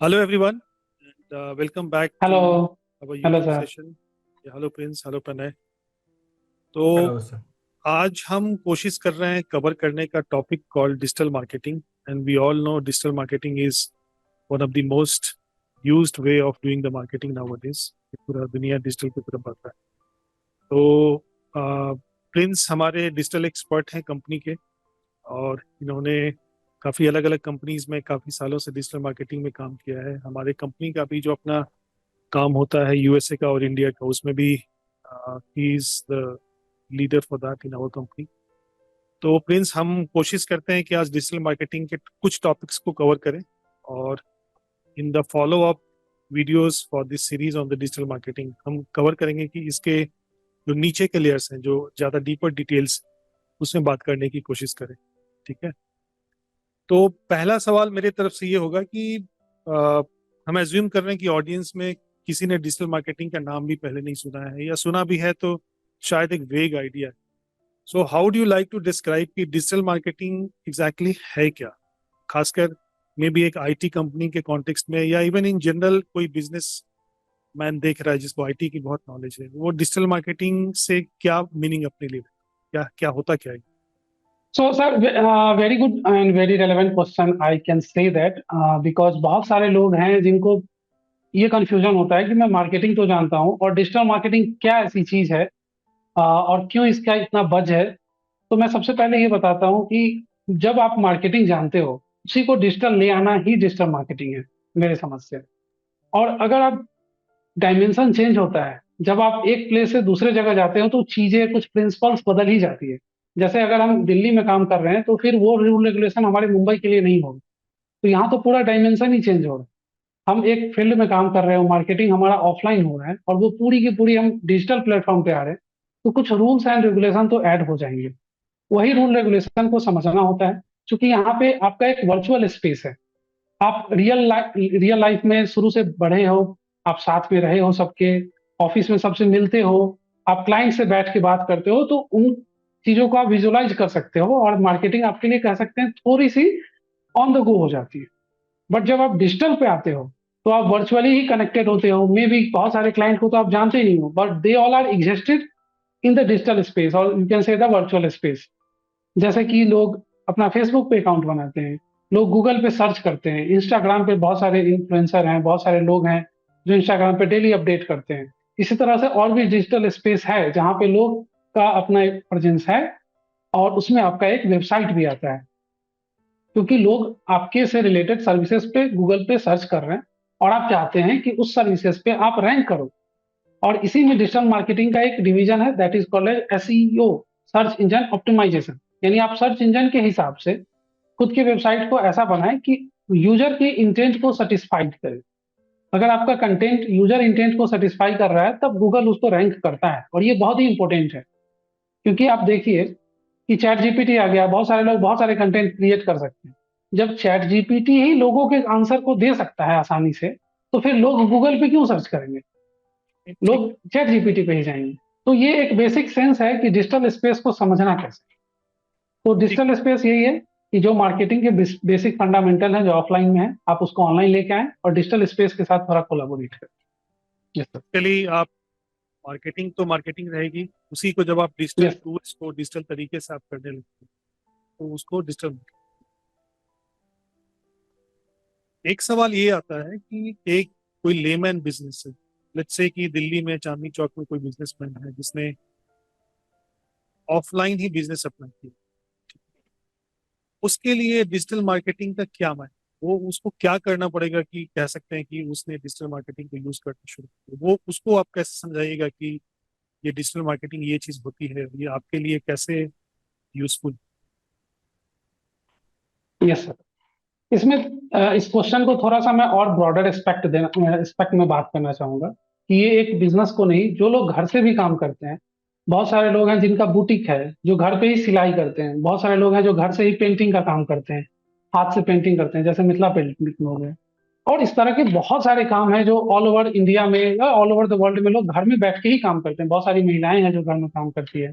Hello everyone, and welcome back hello. to our hello YouTube sir. session. Yeah, hello Prince, hello Pranay. तो hello sir. आज हम कोशिश कर रहे हैं कवर करने का topic called digital marketing and we all know digital marketing is one of the most used way of doing the marketing nowadays. पूरा दुनिया डिजिटल की तरफ बढ़ रहा है। तो प्रिंस हमारे डिजिटल एक्सपर्ट हैं कंपनी के, और इन्होंने काफ़ी अलग अलग कंपनीज में काफ़ी सालों से डिजिटल मार्केटिंग में काम किया है। हमारे कंपनी का भी जो अपना काम होता है यूएसए का और इंडिया का, उसमें भी ही is the leader for that in our company. तो प्रिंस, हम कोशिश करते हैं कि आज डिजिटल मार्केटिंग के कुछ टॉपिक्स को कवर करें, और इन the follow up videos for this series on the digital marketing हम कवर करेंगे कि इसके जो नीचे के लेयर्स हैं, जो ज़्यादा डीपर डिटेल्स, उसमें बात करने की कोशिश करें। ठीक है। तो पहला सवाल मेरे तरफ से ये होगा कि हम एज्यूम कर रहे हैं कि ऑडियंस में किसी ने डिजिटल मार्केटिंग का नाम भी पहले नहीं सुना है, या सुना भी है तो शायद एक वेग आइडिया है। So how do you like to describe कि डिजिटल मार्केटिंग एग्जैक्टली है क्या, खासकर मे बी एक आईटी कंपनी के कॉन्टेक्स्ट में, या इवन इन जनरल कोई बिजनेस मैन देख रहा है जिसको आईटी की बहुत नॉलेज है, वो डिजिटल मार्केटिंग से क्या मीनिंग अपने लिए, क्या क्या होता क्या है। So sir, very good and very relevant question. I can say that because बहुत सारे लोग हैं जिनको ये कंफ्यूजन होता है कि मैं मार्केटिंग तो जानता हूँ और डिजिटल मार्केटिंग क्या ऐसी चीज है, और क्यों इसका इतना बज है। तो मैं सबसे पहले ये बताता हूँ कि जब आप मार्केटिंग जानते हो, उसी को डिजिटल ले आना ही डिजिटल मार्केटिंग है मेरे समझ से। और अगर आप डायमेंशन चेंज होता है, जब आप एक प्लेस से दूसरे जगह जाते हो तो चीजें, कुछ प्रिंसिपल्स बदल ही जाती है। जैसे अगर हम दिल्ली में काम कर रहे हैं तो फिर वो रूल रेगुलेशन हमारे मुंबई के लिए नहीं होगा। तो यहाँ तो पूरा डायमेंशन ही चेंज हो रहा है। हम एक फील्ड में काम कर रहे हो, मार्केटिंग हमारा ऑफलाइन हो रहा है और वो पूरी की पूरी हम डिजिटल प्लेटफॉर्म पे आ रहे हैं, तो कुछ रूल्स एंड रेगुलेशन तो ऐड हो जाएंगे। वही रूल रेगुलेशन को समझना होता है, क्योंकि यहाँ पे आपका एक वर्चुअल स्पेस है। आप रियल लाइफ में शुरू से बढ़े हो, आप साथ में रहे हो सबके, ऑफिस में सबसे मिलते हो, आप क्लाइंट से बैठ के बात करते हो, तो उन चीजों को आप विजुअलाइज कर सकते हो और मार्केटिंग आपके लिए कह सकते हैं थोड़ी सी ऑन द गो हो जाती है। बट जब आप डिजिटल पे आते हो तो आप वर्चुअली ही कनेक्टेड होते हो। मे बी बहुत सारे क्लाइंट को तो आप जानते ही नहीं हो, but they all are existed in the digital space, और you can say the virtual space. जैसे कि लोग अपना फेसबुक पे अकाउंट बनाते हैं, लोग गूगल पे सर्च करते हैं, इंस्टाग्राम पे बहुत सारे इन्फ्लुएंसर हैं, बहुत सारे लोग हैं जो इंस्टाग्राम पे डेली अपडेट करते हैं। इसी तरह से और भी डिजिटल स्पेस है जहाँ पे लोग का अपना एक प्रेजेंस है, और उसमें आपका एक वेबसाइट भी आता है, क्योंकि लोग आपके से रिलेटेड सर्विसेज पे गूगल पे सर्च कर रहे हैं और आप चाहते हैं कि उस सर्विसेज पे आप रैंक करो। और इसी में डिजिटल मार्केटिंग का एक डिवीजन है, that is called SEO, search engine optimisation. यानी आप सर्च इंजन के हिसाब से खुद की वेबसाइट को ऐसा बनाएं कि यूजर के इंटेंट को सेटिस्फाइड करे। अगर आपका कंटेंट यूजर इंटेंट को सेटिस्फाई कर रहा है तब गूगल उसको रैंक करता है, और ये बहुत ही इंपॉर्टेंट है। क्योंकि आप देखिए कि चैट जीपीटी आ गया, बहुत सारे लोग बहुत सारे कंटेंट क्रिएट कर सकते हैं। जब चैट जीपीटी ही लोगों के आंसर को दे सकता है आसानी से, तो फिर लोग गूगल पे क्यों सर्च करेंगे? ठीक। लोग चैट जीपीटी पे ही जाएंगे। तो ये एक बेसिक सेंस है कि डिजिटल स्पेस को समझना कैसे। तो ठीक। डिजिटल स्पेस यही है कि जो मार्केटिंग के बेसिक फंडामेंटल है जो ऑफलाइन में है, आप उसको ऑनलाइन लेके आए और डिजिटल स्पेस के साथ थोड़ा कोलाबोरेट करें। Yes sir. चलिए, आप मार्केटिंग तो मार्केटिंग रहेगी, उसी को जब आप डिजिटल यस। टूल्स को डिजिटल तरीके से आप करने लगते हैं तो उसको डिजिटल। एक सवाल ये आता है कि एक कोई लेमैन बिजनेस है, लेट्स से कि दिल्ली में चांदनी चौक में कोई बिजनेसमैन है जिसने ऑफलाइन ही बिजनेस अपना किया, उसके लिए डिजिटल मार्केटिंग का क्या मायने, वो उसको क्या करना पड़ेगा कि कह सकते हैं कि उसने डिजिटल मार्केटिंग को यूज करना शुरू किया, वो उसको आप कैसे समझाइएगा कि ये डिजिटल मार्केटिंग ये चीज होती है, ये आपके लिए कैसे यूजफुल। Yes sir. इसमें इस क्वेश्चन को थोड़ा सा मैं और ब्रॉडर एक्सपेक्ट में बात करना चाहूंगा कि ये एक बिजनेस को नहीं, जो लोग घर से भी काम करते हैं। बहुत सारे लोग हैं जिनका बुटीक है, जो घर पे ही सिलाई करते हैं। बहुत सारे लोग हैं जो घर से ही पेंटिंग का काम करते हैं, हाथ से पेंटिंग करते हैं, जैसे मिथिला पेंटिंग हो गए। और इस तरह के बहुत सारे काम हैं जो ऑल ओवर इंडिया में या ऑल ओवर द वर्ल्ड में लोग घर में बैठ के ही काम करते हैं। बहुत सारी महिलाएं हैं जो घर में काम करती है,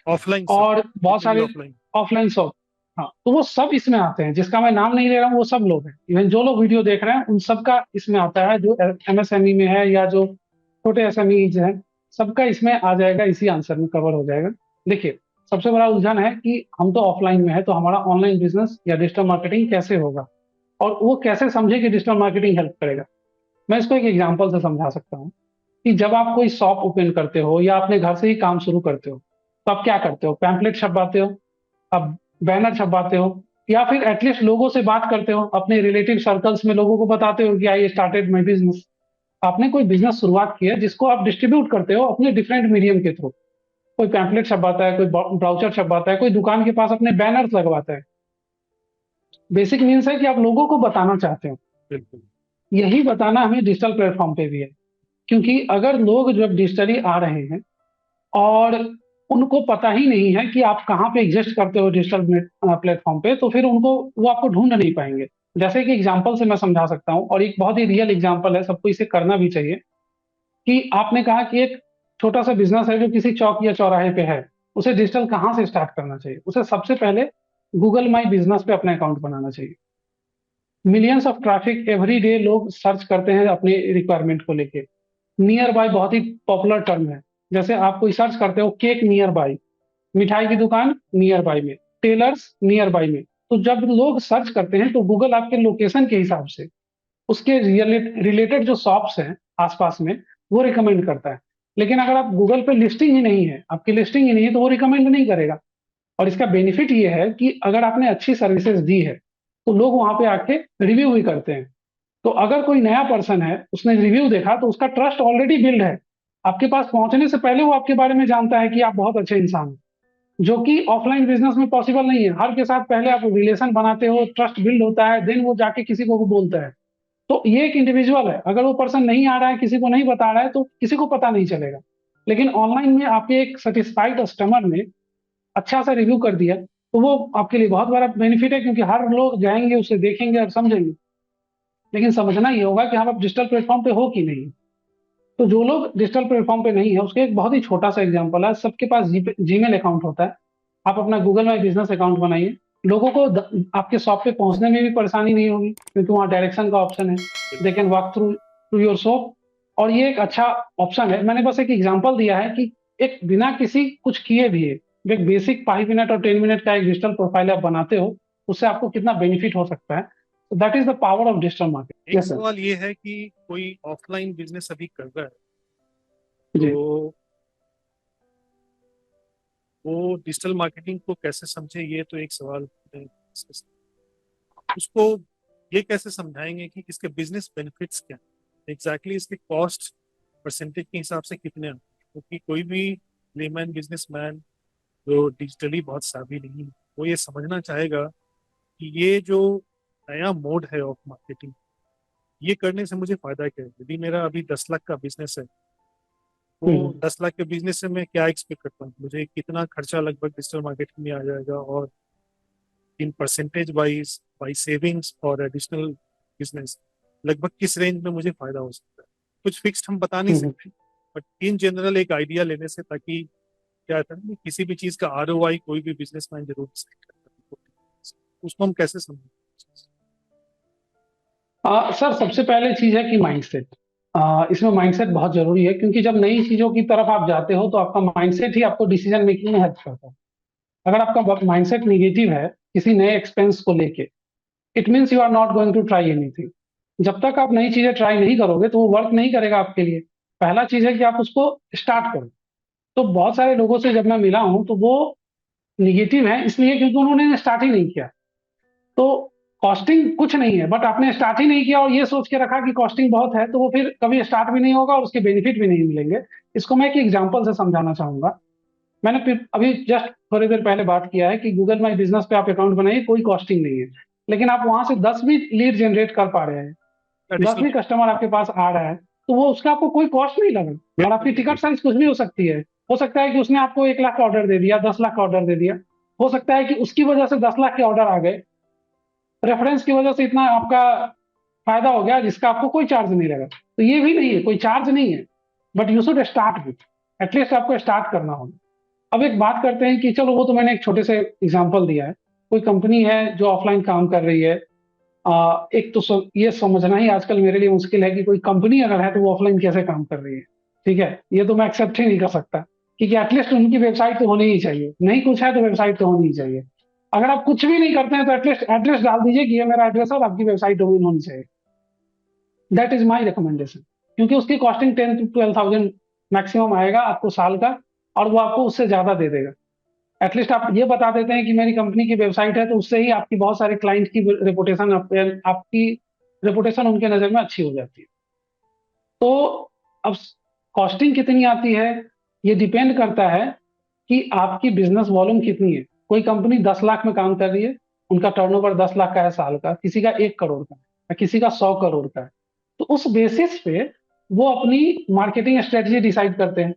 ऑफलाइन सब, और बहुत बेसिकली सारे ऑफलाइन। Offline shop. हाँ, तो वो सब इसमें आते हैं, जिसका मैं नाम नहीं ले रहा हूँ, वो सब लोग हैं। इवन जो लोग वीडियो देख रहे हैं उन सबका इसमें आता है, जो एमएसएमई में है या जो छोटे एसएमईज हैं, सबका इसमें आ जाएगा, इसी आंसर में कवर हो जाएगा। देखिए, सबसे बड़ा उलझन है कि हम तो ऑफलाइन में है, तो हमारा ऑनलाइन बिजनेस या डिजिटल मार्केटिंग कैसे होगा, और वो कैसे समझे कि डिजिटल मार्केटिंग हेल्प करेगा। मैं इसको एक एग्जाम्पल से समझा सकता हूँ कि जब आप कोई शॉप ओपन करते हो या अपने घर से ही काम शुरू करते हो, तो आप क्या करते हो? पैम्पलेट छपवाते हो, आप बैनर छपवाते हो, या फिर एटलीस्ट लोगों से बात करते हो, अपने रिलेटिव सर्कल्स में लोगों को बताते हो कि आई स्टार्टेड माई बिजनेस। आपने कोई बिजनेस शुरुआत की है जिसको आप डिस्ट्रीब्यूट करते हो अपने डिफरेंट मीडियम के थ्रू। कोई पैम्पलेट छपवाता है, कोई ब्राउचर छपवाता है, कोई दुकान के पास अपने बैनर्स लगवाता है। बेसिक मीन्स है कि आप लोगों को बताना चाहते हो। बिल्कुल। यही बताना हमें डिजिटल प्लेटफॉर्म पे भी है, क्योंकि अगर लोग जब डिजिटली आ रहे हैं और उनको पता ही नहीं है कि आप कहाँ पे एग्जिस्ट करते हो डिजिटल प्लेटफॉर्म पे, तो फिर उनको वो आपको ढूंढ नहीं पाएंगे। जैसे कि एग्जांपल से मैं समझा सकता हूँ, और एक बहुत ही रियल एग्जांपल है, सबको इसे करना भी चाहिए। कि आपने कहा कि एक छोटा सा बिजनेस है जो किसी चौक या चौराहे पे है, उसे डिजिटल कहाँ से स्टार्ट करना चाहिए? उसे सबसे पहले गूगल माई बिजनेस पे अपना अकाउंट बनाना चाहिए। Millions of traffic every day लोग सर्च करते हैं अपने रिक्वायरमेंट को लेके। नियर बाय बहुत ही पॉपुलर टर्म है। जैसे आप कोई सर्च करते हो केक नियर बाय, मिठाई की दुकान नियर बाय में, टेलर्स नियर बाय में। तो जब लोग सर्च करते हैं तो गूगल आपके लोकेशन के हिसाब से उसके रिलेटेड जो शॉप्स हैं आसपास में, वो रिकमेंड करता है। लेकिन अगर आप गूगल पे लिस्टिंग ही नहीं है, आपकी लिस्टिंग ही नहीं है, तो वो रिकमेंड नहीं करेगा। और इसका बेनिफिट ये है कि अगर आपने अच्छी सर्विसेज दी है तो लोग वहां पे आके रिव्यू भी करते हैं। तो अगर कोई नया पर्सन है, उसने रिव्यू देखा, तो उसका ट्रस्ट ऑलरेडी बिल्ड है। आपके पास पहुंचने से पहले वो आपके बारे में जानता है कि आप बहुत अच्छे इंसान हैं, जो कि ऑफलाइन बिजनेस में पॉसिबल नहीं है। हर के साथ पहले आप रिलेशन बनाते हो, ट्रस्ट बिल्ड होता है, देन वो जाके किसी को बोलता है। तो ये एक इंडिविजुअल है, अगर वो पर्सन नहीं आ रहा है, किसी को नहीं बता रहा है, तो किसी को पता नहीं चलेगा। लेकिन ऑनलाइन में आपके एक सेटिस्फाइड कस्टमर ने अच्छा सा रिव्यू कर दिया, तो वो आपके लिए बहुत बड़ा बेनिफिट है, क्योंकि हर लोग जाएंगे, उसे देखेंगे और समझेंगे। लेकिन समझना ये होगा कि आप डिजिटल प्लेटफॉर्म पे हो कि नहीं। तो जो लोग डिजिटल प्लेटफॉर्म पे नहीं है, उसके एक बहुत ही छोटा सा एग्जांपल है। सबके पास जीमेल अकाउंट होता है। आप अपना गूगल माई बिजनेस अकाउंट बनाइए। लोगों को आपके शॉप पे पहुंचने में भी परेशानी नहीं होगी, क्योंकि वहाँ डायरेक्शन का ऑप्शन है। They can walk through to your shop. और ये एक अच्छा ऑप्शन है। मैंने बस एक एग्जांपल दिया है कि एक बिना किसी कुछ किए भी एक बेसिक 5 मिनट और 10 मिनट का एक डिजिटल प्रोफाइल आप बनाते हो, उससे आपको कितना बेनिफिट हो सकता है। That is the power of digital marketing. एक यस सर। सवाल ये है कि कोई ऑफलाइन बिजनेस अभी कर रहा है, जी। तो वो डिजिटल मार्केटिंग को कैसे समझे, ये तो एक सवाल है। उसको ये कैसे समझाएंगे कि इसके बिजनेस बेनिफिट्स क्या हैं, एग्जैक्टली इसके कॉस्ट परसेंटेज के हिसाब से कितने हैं? क्योंकि कोई भी लेमैन बिजनेसमैन जो डिजिटली बहुत सावी नहीं है, वो ये समझना चाहेगा कि ये जो नया मोड है ऑफ मार्केटिंग, ये करने से मुझे फायदा क्या है। यदि मेरा अभी 10 लाख का बिजनेस है, तो हम्म 10 लाख के बिजनेस से मैं क्या एक्सपेक्ट करता हूँ, मुझे कितना खर्चा लगभग डिजिटल मार्केटिंग में आ जाएगा, और in percentage wise by savings और एडिशनल बिजनेस लगभग किस रेंज में मुझे फायदा हो सकता है। कुछ फिक्स्ड हम बता नहीं हम्म सकते, बट इन जनरल एक आइडिया लेने से, ताकि क्या होता है ना, किसी भी चीज का आरओआई कोई भी बिजनेसमैन जरूर decide करता है। उसको हम कैसे समझें? सर, सबसे पहले चीज है कि माइंडसेट। इसमें माइंडसेट बहुत जरूरी है, क्योंकि जब नई चीजों की तरफ आप जाते हो तो आपका माइंडसेट ही आपको डिसीजन मेकिंग में हेल्प करता है। अगर आपका माइंडसेट निगेटिव है किसी नए एक्सपेंस को लेके, it means you are not going to try anything. जब तक आप नई चीजें ट्राई नहीं करोगे तो वो वर्क नहीं करेगा आपके लिए। पहला चीज है कि आप उसको स्टार्ट करो। तो बहुत सारे लोगों से जब मैं मिला हूं तो वो निगेटिव है, इसलिए क्योंकि उन्होंने स्टार्ट ही नहीं किया। तो कॉस्टिंग कुछ नहीं है, बट आपने स्टार्ट ही नहीं किया और ये सोच के रखा कि कॉस्टिंग बहुत है, तो वो फिर कभी स्टार्ट भी नहीं होगा और उसके बेनिफिट भी नहीं मिलेंगे। इसको मैं एक एग्जांपल से समझाना चाहूंगा। मैंने अभी जस्ट थोड़ी देर पहले बात किया है कि गूगल माई बिजनेस पे आप अकाउंट बनाइए, कोई कॉस्टिंग नहीं है। लेकिन आप वहां से 10 भी लीड जनरेट कर पा रहे हैं, 10 एडिशनल। भी कस्टमर आपके पास आ रहा है, तो वो उसका आपको कोई कॉस्ट नहीं लगा। और आपकी टिकट साइज कुछ भी हो सकती है। हो सकता है कि उसने आपको 1 लाख का ऑर्डर दे दिया, 10 लाख का ऑर्डर दे दिया। हो सकता है कि उसकी वजह से 10 लाख के ऑर्डर आ गए, रेफरेंस की वजह से इतना आपका फायदा हो गया जिसका आपको कोई चार्ज नहीं लगा। तो ये भी नहीं है, कोई चार्ज नहीं है, but you should start with, at least आपको स्टार्ट करना होगा। अब एक बात करते हैं कि चलो, वो तो मैंने एक छोटे से एग्जांपल दिया है। कोई कंपनी है जो ऑफलाइन काम कर रही है, एक तो ये समझना ही आजकल मेरे लिए मुश्किल है कि कोई कंपनी अगर है तो वो ऑफलाइन कैसे काम कर रही है। ठीक है, ये तो मैं एक्सेप्ट ही नहीं कर सकता, क्योंकि एटलीस्ट उनकी वेबसाइट तो होनी ही चाहिए, नहीं कुछ है तो वेबसाइट तो होनी ही चाहिए। अगर आप कुछ भी नहीं करते हैं तो एटलीस्ट एड्रेस डाल दीजिए कि ये मेरा एड्रेस है और आपकी वेबसाइट डोमेन होनी चाहिए। दैट इज माई रिकमेंडेशन, क्योंकि उसकी कॉस्टिंग 10 to 12,000 मैक्सिमम आएगा आपको साल का, और वो आपको उससे ज्यादा दे देगा। एटलीस्ट आप ये बता देते हैं कि मेरी कंपनी की वेबसाइट है, तो उससे ही आपकी बहुत सारे क्लाइंट की रेपुटेशन, आपकी रेपुटेशन उनके नजर में अच्छी हो जाती है। तो अब कॉस्टिंग कितनी आती है, ये डिपेंड करता है कि आपकी बिजनेस वॉल्यूम कितनी है। कोई कंपनी 10 लाख में काम कर रही है, उनका टर्नओवर 10 लाख का है साल का, किसी का 1 करोड़ का है या किसी का 100 करोड़ का है, तो उस बेसिस पे वो अपनी मार्केटिंग स्ट्रेटजी डिसाइड करते हैं।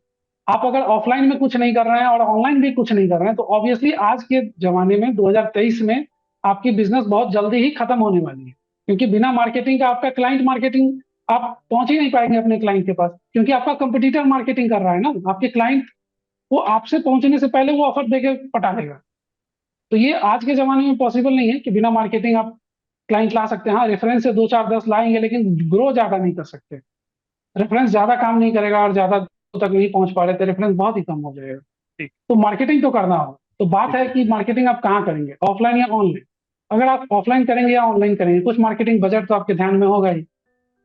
आप अगर ऑफलाइन में कुछ नहीं कर रहे हैं और ऑनलाइन भी कुछ नहीं कर रहे हैं, तो ऑब्वियसली आज के जमाने में 2023 में आपकी बिजनेस बहुत जल्दी ही खत्म होने वाली है, क्योंकि बिना मार्केटिंग का आपका क्लाइंट मार्केटिंग, आप पहुंच ही नहीं पाएंगे अपने क्लाइंट के पास, क्योंकि आपका कंपटीटर मार्केटिंग कर रहा है ना। आपके क्लाइंट वो आपसे पहुंचने से पहले वो ऑफर देके पटा देगा। तो ये आज के जमाने में पॉसिबल नहीं है कि बिना मार्केटिंग आप क्लाइंट ला सकते हैं। हाँ, रेफरेंस से 2 4 10 लाएंगे, लेकिन ग्रो ज्यादा नहीं कर सकते। रेफरेंस ज्यादा काम नहीं करेगा और ज्यादा तक नहीं पहुंच पा रहे थे, रेफरेंस बहुत ही कम हो जाएगा। ठीक। तो मार्केटिंग तो करना होगा। तो बात ठीक है है। कि मार्केटिंग आप कहाँ करेंगे, ऑफलाइन या ऑनलाइन। अगर आप ऑफलाइन करेंगे या ऑनलाइन करेंगे, कुछ मार्केटिंग बजट तो आपके ध्यान में होगा ही।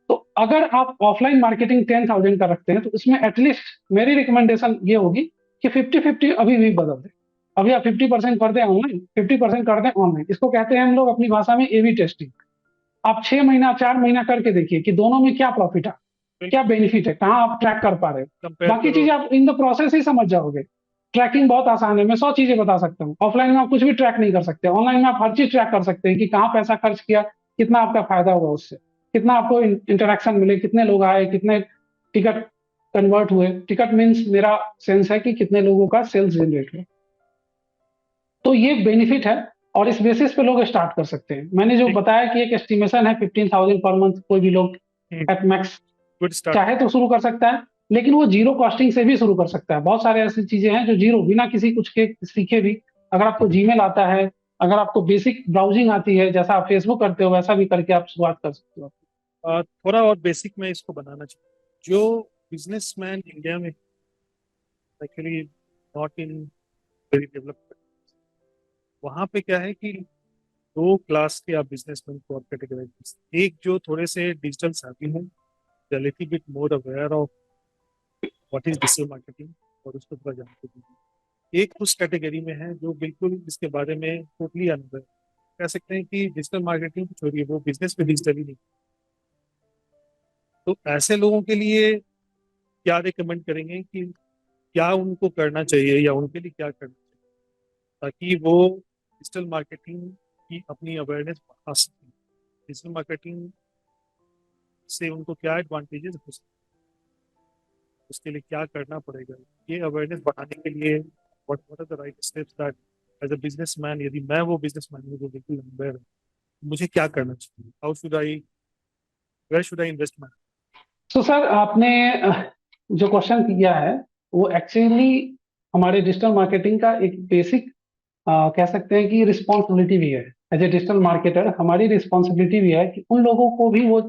तो अगर आप ऑफलाइन मार्केटिंग 10,000 का रखते हैं, तो इसमें एटलीस्ट मेरी रिकमेंडेशन ये होगी कि 50-50 अभी भी बदल दें। अभी आप 50% कर दें ऑनलाइन, 50% कर दें ऑनलाइन। इसको कहते हैं हम लोग अपनी भाषा में एबी टेस्टिंग। आप 6 महीना 4 महीना करके देखिए कि दोनों में क्या प्रॉफिट है, क्या बेनिफिट है, कहाँ आप ट्रैक कर पा रहे हो। कंपेयर बाकी करो। चीजें आप इन द प्रोसेस ही समझ जाओगे। ट्रैकिंग बहुत आसान है, मैं 100 चीजें बता सकता हूँ। ऑफलाइन में आप कुछ भी ट्रैक नहीं कर सकते, ऑनलाइन में आप हर चीज ट्रैक कर सकते हैं कि कहाँ पैसा खर्च किया, कितना आपका फायदा हुआ उससे, कितना आपको इंटरेक्शन मिले, कितने लोग आए, कितने टिकट कन्वर्ट हुए। टिकट मीन्स मेरा सेंस है कि कितने लोगों का सेल्स जनरेट हुआ। तो ये बेनिफिट है, और इस बेसिस पे लोग स्टार्ट कर सकते हैं। मैंने जो ठीक। बताया कि एक एस्टिमेशन है 15,000 पर मंथ, कोई भी लोग एट मैक्स गुड स्टार्ट। चाहे तो शुरू कर सकता है, लेकिन वो जीरो कॉस्टिंग से भी शुरू कर सकता है। बहुत सारे ऐसी चीजें हैं जो जीरो, बिना किसी कुछ के सीखे भी, अगर आपको जीमेल आता है, अगर आपको बेसिक ब्राउजिंग आती है, जैसा आप फेसबुक करते हो वैसा भी करके आप शुरुआत कर सकते हो। थोड़ा और बेसिक में इसको बनाना चाहिए। जो बिजनेसमैन इंडिया में actually not in very developed, वहाँ पे क्या है कि दो क्लास के आप बिजनेसमैन को आप कैटेगराइज। एक जो थोड़े से डिजिटल savvy हैं, little bit more aware of what is digital marketing और उसको थोड़ा जानते हैं। एक उस कैटेगरी में है जो बिल्कुल इसके बारे में टोटली अनअवेयर। कह सकते हैं कि डिजिटल मार्केटिंग छोड़िए, वो बिजनेस में डिजिटल ही नहीं। तो ऐसे लोगों के लिए क्या रिकमेंड करेंगे कि क्या उनको करना चाहिए या उनके लिए क्या करना चाहिए ताकि वो डिजिटल मार्केटिंग की अपनी अवेयरनेस बढ़ा सकें। डिजिटल मार्केटिंग से उनको क्या एडवांटेजेस हो सकते हैं, उसके लिए क्या करना पड़ेगा, ये अवेयरनेस बढ़ाने के लिए what are the right steps that as a businessman, यदि मैं वो बिजनेसमैन हूँ जो बिल्कुल अवेयर है, मुझे क्या करना चाहिए, how should I, where should I invest my. तो सर आपने जो क्वेश्चन किया है वो एक्चुअली हमारे डिजिटल मार्केटिंग का एक बेसिक कह सकते हैं कि रिस्पॉन्सिबिलिटी भी है। एज ए डिजिटल मार्केटर हमारी रिस्पॉन्सिबिलिटी भी है कि उन लोगों को भी वो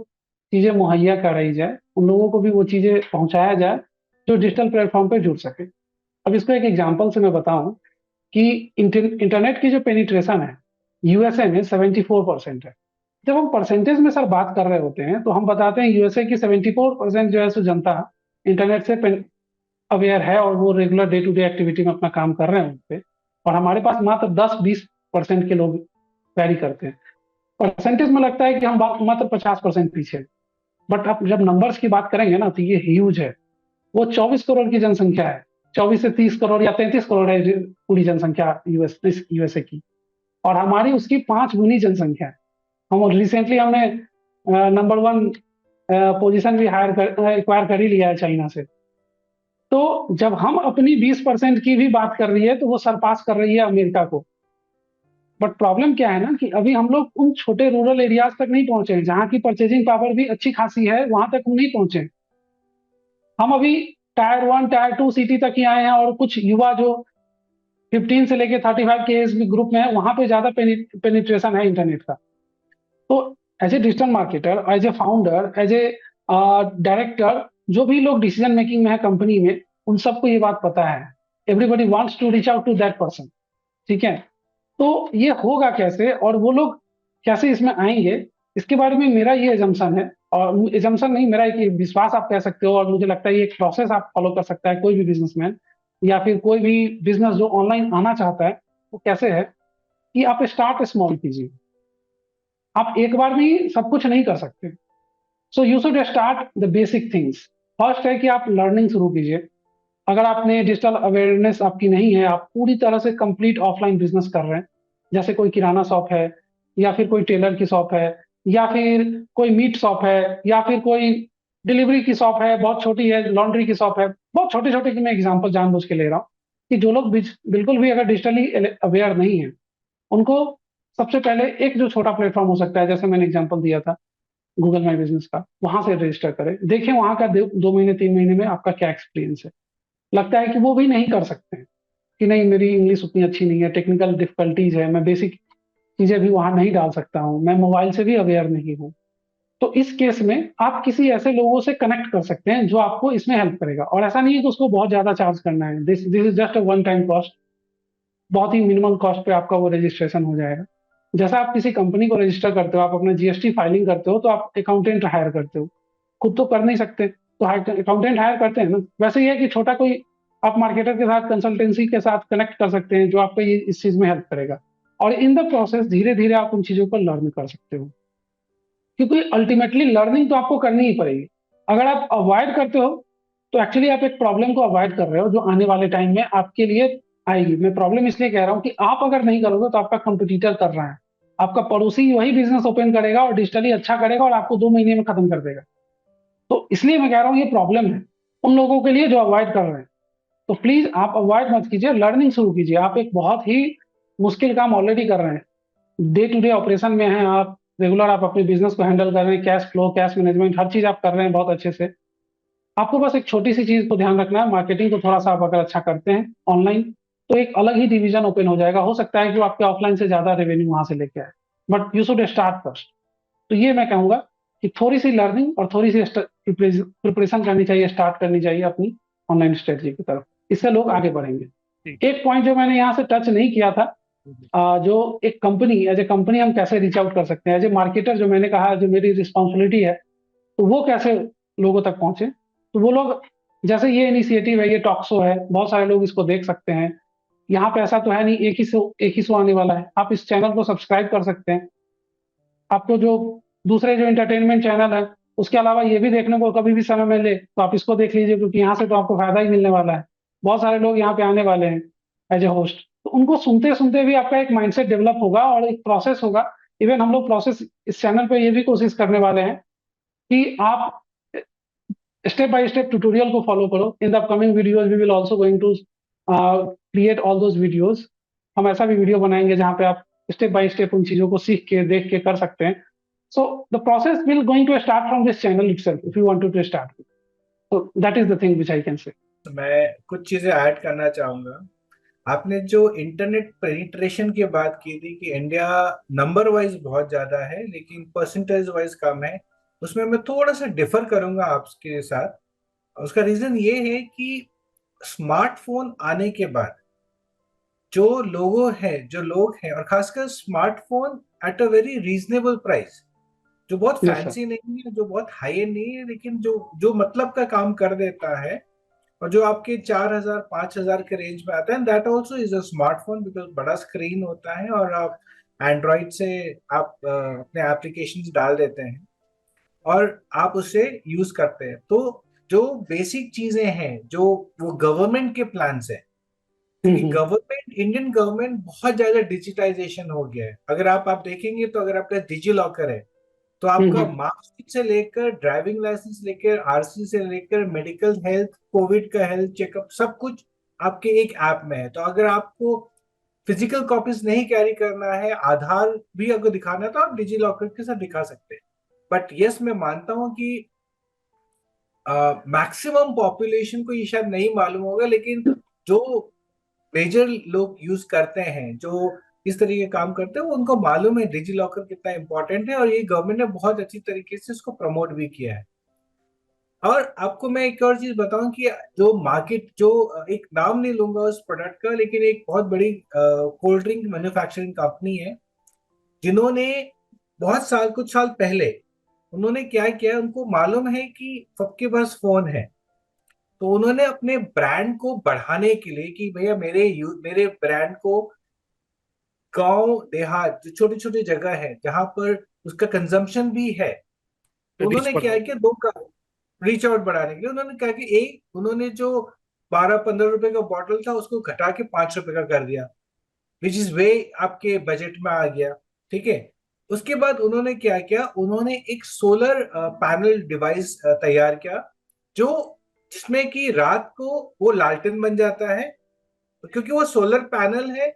चीज़ें मुहैया कराई जाए, उन लोगों को भी वो चीज़ें पहुंचाया जाए जो डिजिटल प्लेटफॉर्म पे जुड़ सके। अब इसको एक एग्जांपल से मैं बताऊं कि इंटरनेट की जो पेनिट्रेशन है यूएसए में 74% है। जब हम परसेंटेज में सर बात कर रहे होते हैं तो हम बताते हैं यूएसए की 74% जो है सो जनता इंटरनेट से अवेयर है और वो regular day to day activity में अपना काम कर रहे हैं उन पे, और हमारे पास मात्र 10-20% के लोग क्वेरी करते हैं। परसेंटेज में लगता है कि हम मात्र 50% पीछे हैं। बट आप जब नंबर्स की बात करेंगे ना तो ये ह्यूज है। वो 24 करोड़ की जनसंख्या है, 24 से 30 करोड़ या 33 करोड़ है पूरी जनसंख्या यूएसए की, और हमारी उसकी 5 गुनी जनसंख्या है। हम रिसेंटली हमने नंबर 1 पोजीशन भी एक्वायर कर ही लिया है चाइना से। तो जब हम अपनी 20% की भी बात कर रही है तो वो सरपास कर रही है अमेरिका को। बट प्रॉब्लम क्या है ना कि अभी हम लोग उन छोटे रूरल एरियाज तक नहीं पहुंचे हैं जहां की परचेजिंग पावर भी अच्छी खासी है, वहां तक हम नहीं पहुंचे हैं। हम अभी टायर 1 टायर 2 सिटी तक ही आए हैं, और कुछ युवा जो 15 से लेके 35 के एज ग्रुप में है, वहां पे ज्यादा पेनिट्रेशन है इंटरनेट का। तो as a digital marketer, as a founder, as a director, जो भी लोग डिसीजन मेकिंग में है कंपनी में, उन सबको ये बात पता है। Everybody wants to reach out to that person. ठीक है, तो ये होगा कैसे और वो लोग कैसे इसमें आएंगे, इसके बारे में मेरा ये एजम्पशन है, और एजम्पशन नहीं, मेरा एक विश्वास आप कह सकते हो, और मुझे लगता है ये एक प्रोसेस आप फॉलो कर सकता है कोई भी बिजनेसमैन या फिर कोई भी बिजनेस जो ऑनलाइन आना चाहता है। वो कैसे है कि आप स्टार्ट स्मॉल कीजिए। आप एक बार में सब कुछ नहीं कर सकते। So you should start the basic things. First है कि आप लर्निंग शुरू कीजिए। अगर आपने डिजिटल अवेयरनेस आपकी नहीं है, आप पूरी तरह से कंप्लीट ऑफलाइन बिजनेस कर रहे हैं, जैसे कोई किराना शॉप है, या फिर कोई टेलर की शॉप है, या फिर कोई मीट शॉप है, या फिर कोई डिलीवरी की शॉप है, बहुत छोटी है, लॉन्ड्री की शॉप है, बहुत छोटे छोटे की मैं एग्जांपल जानबूझ के ले रहा हूँ, कि जो लोग बिल्कुल भी अगर डिजिटली अवेयर नहीं है, उनको सबसे पहले एक जो छोटा प्लेटफॉर्म हो सकता है, जैसे मैंने एग्जांपल दिया था गूगल माई बिजनेस का, वहां से रजिस्टर करें। देखें वहां का 2 महीने 3 महीने में आपका क्या एक्सपीरियंस है। लगता है कि वो भी नहीं कर सकते हैं, कि नहीं मेरी इंग्लिश उतनी अच्छी नहीं है, टेक्निकल डिफिकल्टीज है, मैं बेसिक चीजें भी वहां नहीं डाल सकता हूँ, मैं मोबाइल से भी अवेयर नहीं हूँ। तो इस केस में आप किसी ऐसे लोगों से कनेक्ट कर सकते हैं जो आपको इसमें हेल्प करेगा। और ऐसा नहीं है कि उसको बहुत ज्यादा चार्ज करना है, this this is just a one time cost. बहुत ही मिनिमम कॉस्ट पे आपका वो रजिस्ट्रेशन हो जाएगा। जैसा आप किसी कंपनी को रजिस्टर करते हो, आप अपना जीएसटी फाइलिंग करते हो, तो आप अकाउंटेंट हायर करते हो, खुद तो कर नहीं सकते, तो अकाउंटेंट हायर करते हैं ना। वैसे ही है कि छोटा कोई आप मार्केटर के साथ, कंसल्टेंसी के साथ कनेक्ट कर सकते हैं जो आपको इस चीज में हेल्प करेगा। और इन द प्रोसेस धीरे धीरे आप उन चीजों को लर्न कर सकते हो, क्योंकि अल्टीमेटली लर्निंग तो आपको करनी ही पड़ेगी। अगर आप अवॉइड करते हो, तो एक्चुअली आप एक प्रॉब्लम को अवॉइड कर रहे हो जो आने वाले टाइम में आपके लिए आएगी। मैं प्रॉब्लम इसलिए कह रहा हूँ कि आप अगर नहीं करोगे तो आपका कंपटीटर कर रहा है, आपका पड़ोसी वही बिजनेस ओपन करेगा और डिजिटली अच्छा करेगा और आपको 2 महीने में खत्म कर देगा। तो इसलिए मैं कह रहा हूँ ये प्रॉब्लम है उन लोगों के लिए जो अवॉइड कर रहे हैं। तो प्लीज आप अवॉइड मत कीजिए, लर्निंग शुरू कीजिए। आप एक बहुत ही मुश्किल काम ऑलरेडी कर रहे हैं, डे टू डे ऑपरेशन में हैं आप, रेगुलर आप अपने बिजनेस को हैंडल कर रहे हैं, कैश फ्लो, कैश मैनेजमेंट, हर चीज आप कर रहे हैं बहुत अच्छे से। आपको बस एक छोटी सी चीज को ध्यान रखना है, मार्केटिंग को थोड़ा सा आप अगर अच्छा करते हैं ऑनलाइन, तो एक अलग ही डिवीजन ओपन हो जाएगा। हो सकता है कि वो आपके ऑफलाइन से ज्यादा रेवेन्यू वहां से लेके आए, but you should start first. तो ये मैं कहूंगा कि थोड़ी सी लर्निंग और थोड़ी सी प्रिपरेशन करनी चाहिए, स्टार्ट करनी चाहिए अपनी ऑनलाइन स्ट्रेटजी की तरफ। इससे लोग आगे बढ़ेंगे। ठीक। एक पॉइंट जो मैंने यहाँ से टच नहीं किया था, हम्म। जो एक कंपनी, एज ए कंपनी हम कैसे रीच आउट कर सकते हैं, एज ए मार्केटर जो मैंने कहा जो मेरी रिस्पॉन्सिबिलिटी है, तो वो कैसे लोगों तक पहुंचे। तो वो लोग, जैसे ये इनिशिएटिव है, ये टॉक शो है, बहुत सारे लोग इसको देख सकते हैं। यहाँ पे ऐसा तो है नहीं एक ही शो आने वाला है, आप इस चैनल को सब्सक्राइब कर सकते हैं। आपको जो दूसरे जो इंटरटेनमेंट चैनल है, उसके अलावा ये भी देखने को कभी भी समय मिले तो आप इसको देख लीजिए, क्योंकि यहाँ से तो आपको फायदा ही मिलने वाला है। बहुत सारे लोग यहाँ पे आने वाले हैं एज ए होस्ट, तो उनको सुनते सुनते भी आपका एक माइंडसेट डेवलप होगा और एक प्रोसेस होगा। इवन हम लोग प्रोसेस इस चैनल पे ये भी कोशिश करने वाले हैं कि आप स्टेप बाय स्टेप ट्यूटोरियल को फॉलो करो। In the upcoming videos we will also going to create all those videos. हम ऐसा भी वीडियो बनाएंगे जहाँ पे आप स्टेप बाय स्टेप उन चीजों को सीख के, देख के कर सकते हैं। So the process will going to start from this channel itself if you want to start. So that is the thing which I can say. तो मैं कुछ चीजें ऐड करना चाहूंगा। आपने जो इंटरनेट पेनिट्रेशन की बात की थी कि इंडिया नंबर वाइज बहुत ज्यादा है लेकिन परसेंटेज वाइज कम है, उसमें मैं थोड़ा सा डिफर करूंगा आपके साथ। उसका रीजन ये है कि स्मार्टफोन आने के बाद जो लोग हैं और खासकर smartphone at a very reasonable price, जो बहुत यस सर। फैंसी नहीं है, जो बहुत हाई एंड नहीं है, लेकिन जो जो मतलब का काम कर देता है, और जो आपके 4,000 5,000 के रेंज में आता है, that also is a smartphone, because बड़ा स्क्रीन होता है और आप एंड्रॉइड से आप अपने एप्लीकेशंस डाल देते हैं और आप उसे यूज करते हैं। तो जो बेसिक चीजें हैं, जो वो गवर्नमेंट के प्लान है, क्योंकि हम्म। गवर्नमेंट, इंडियन गवर्नमेंट बहुत ज्यादा डिजिटाइजेशन हो गया है। अगर आप देखेंगे तो अगर आपका डिजी लॉकर है तो आपका हम्म। मार्कशीट से लेकर ड्राइविंग लाइसेंस लेकर आरसी से लेकर मेडिकल हेल्थ, कोविड का हेल्थ चेकअप, सब कुछ आपके एक ऐप में है। तो अगर आपको फिजिकल कॉपीज नहीं कैरी करना है, आधार भी अगर दिखाना है, तो आप डिजी लॉकर के साथ दिखा सकते हैं। बट यस, मैं मानता हूं कि मैक्सिमम पॉपुलेशन को ये शायद नहीं मालूम होगा, लेकिन जो मेजर लोग यूज करते हैं, जो इस तरीके काम करते हैं, वो उनको मालूम है डिजी लॉकर कितना इंपॉर्टेंट है, और ये गवर्नमेंट ने बहुत अच्छी तरीके से इसको प्रमोट भी किया है। और आपको मैं एक और चीज बताऊं कि जो मार्केट, जो एक नाम नहीं लूंगा उस प्रोडक्ट का, लेकिन एक बहुत बड़ी कोल्ड ड्रिंक मैन्युफैक्चरिंग कंपनी है, जिन्होंने बहुत साल, कुछ साल पहले उन्होंने क्या किया, उनको मालूम है कि सबके पास फोन है, तो उन्होंने अपने ब्रांड को बढ़ाने के लिए कि भैया मेरे ब्रांड को गांव देहात, जो छोटी छोटी जगह है जहां पर उसका कंजम्पशन भी है, तो रीच उन्होंने क्या बढ़ाओ। किया, रीच आउट बढ़ाने के लिए उन्होंने कहा कि एक, उन्होंने जो 12-15 रुपए का बॉटल था उसको घटा के 5 रुपए का कर दिया, विच इज वे आपके बजट में आ गया। ठीक है। उसके बाद उन्होंने क्या किया, उन्होंने एक सोलर पैनल डिवाइस तैयार किया, जो जिसमें कि रात को वो लालटेन बन जाता है, क्योंकि वो सोलर पैनल है,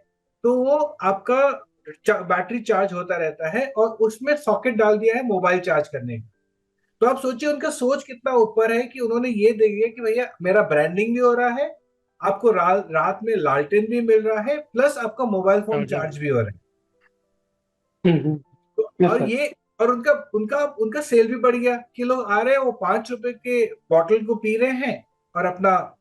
तो वो आपका बैटरी चार्ज होता रहता है, और उसमें सॉकेट डाल दिया है मोबाइल चार्ज करने का। तो आप सोचिए उनका सोच कितना ऊपर है कि उन्होंने ये देख लिया कि भैया मेरा ब्रांडिंग भी हो रहा है, आपको रात में लालटेन भी मिल रहा है, प्लस आपका मोबाइल फोन चार्जिंग चार्ज भी हो रहा है। हम्म। तो यस और सर। ये, और उनका उनका उनका सेल भी बढ़ गया कि लोग आ रहे हैं, वो 5 रुपए के बॉटल को पी रहे हैं, और अपना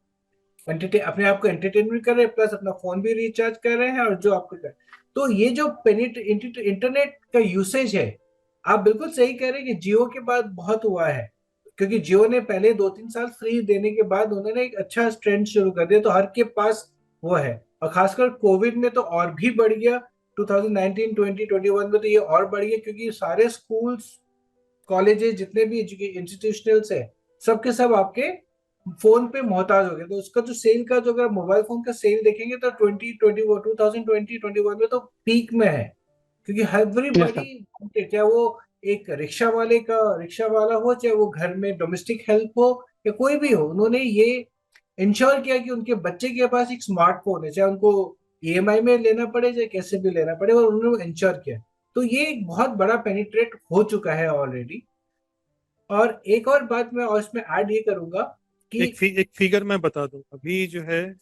अपने आप को एंटरटेन भी कर रहे हैं, प्लस अपना फोन भी रिचार्ज कर रहे हैं, और जो आपको कर, तो ये जो इंटरनेट का यूसेज है, आप बिल्कुल सही कह रहे हैं कि जियो के बाद बहुत हुआ है, क्योंकि जियो ने पहले 2-3 साल फ्री देने के बाद उन्होंने एक अच्छा ट्रेंड शुरू कर दिया, तो हर के पास वो है। और खासकर कोविड में तो और भी बढ़ गया, 2019, 2021 में तो ये और बढ़ गया, क्योंकि सारे स्कूल्स, कॉलेजेस, जितने भी इंस्टीट्यूशनल्स है, सब के सब आपके फोन पे मोहताज हो गए। तो उसका जो सेल का, जो अगर मोबाइल फोन का सेल देखेंगे तो 2021 में तो पीक में है, क्योंकि यस सर। एवरीबॉडी, चाहे वो एक रिक्शा वाला हो, चाहे वो घर में डोमेस्टिक हेल्प हो, या कोई भी हो, उन्होंने ये इंश्योर किया कि उनके बच्चे के पास एक स्मार्टफोन है, चाहे उनको ईएमआई में लेना पड़े, चाहे कैसे भी लेना पड़े, और उन्होंने इंश्योर किया। तो ये एक बहुत बड़ा पेनिट्रेट हो चुका है ऑलरेडी। और एक और बात मैं और इसमें ऐड ये करूंगा कि एक फिगर मैं बता दूं, अभी जो है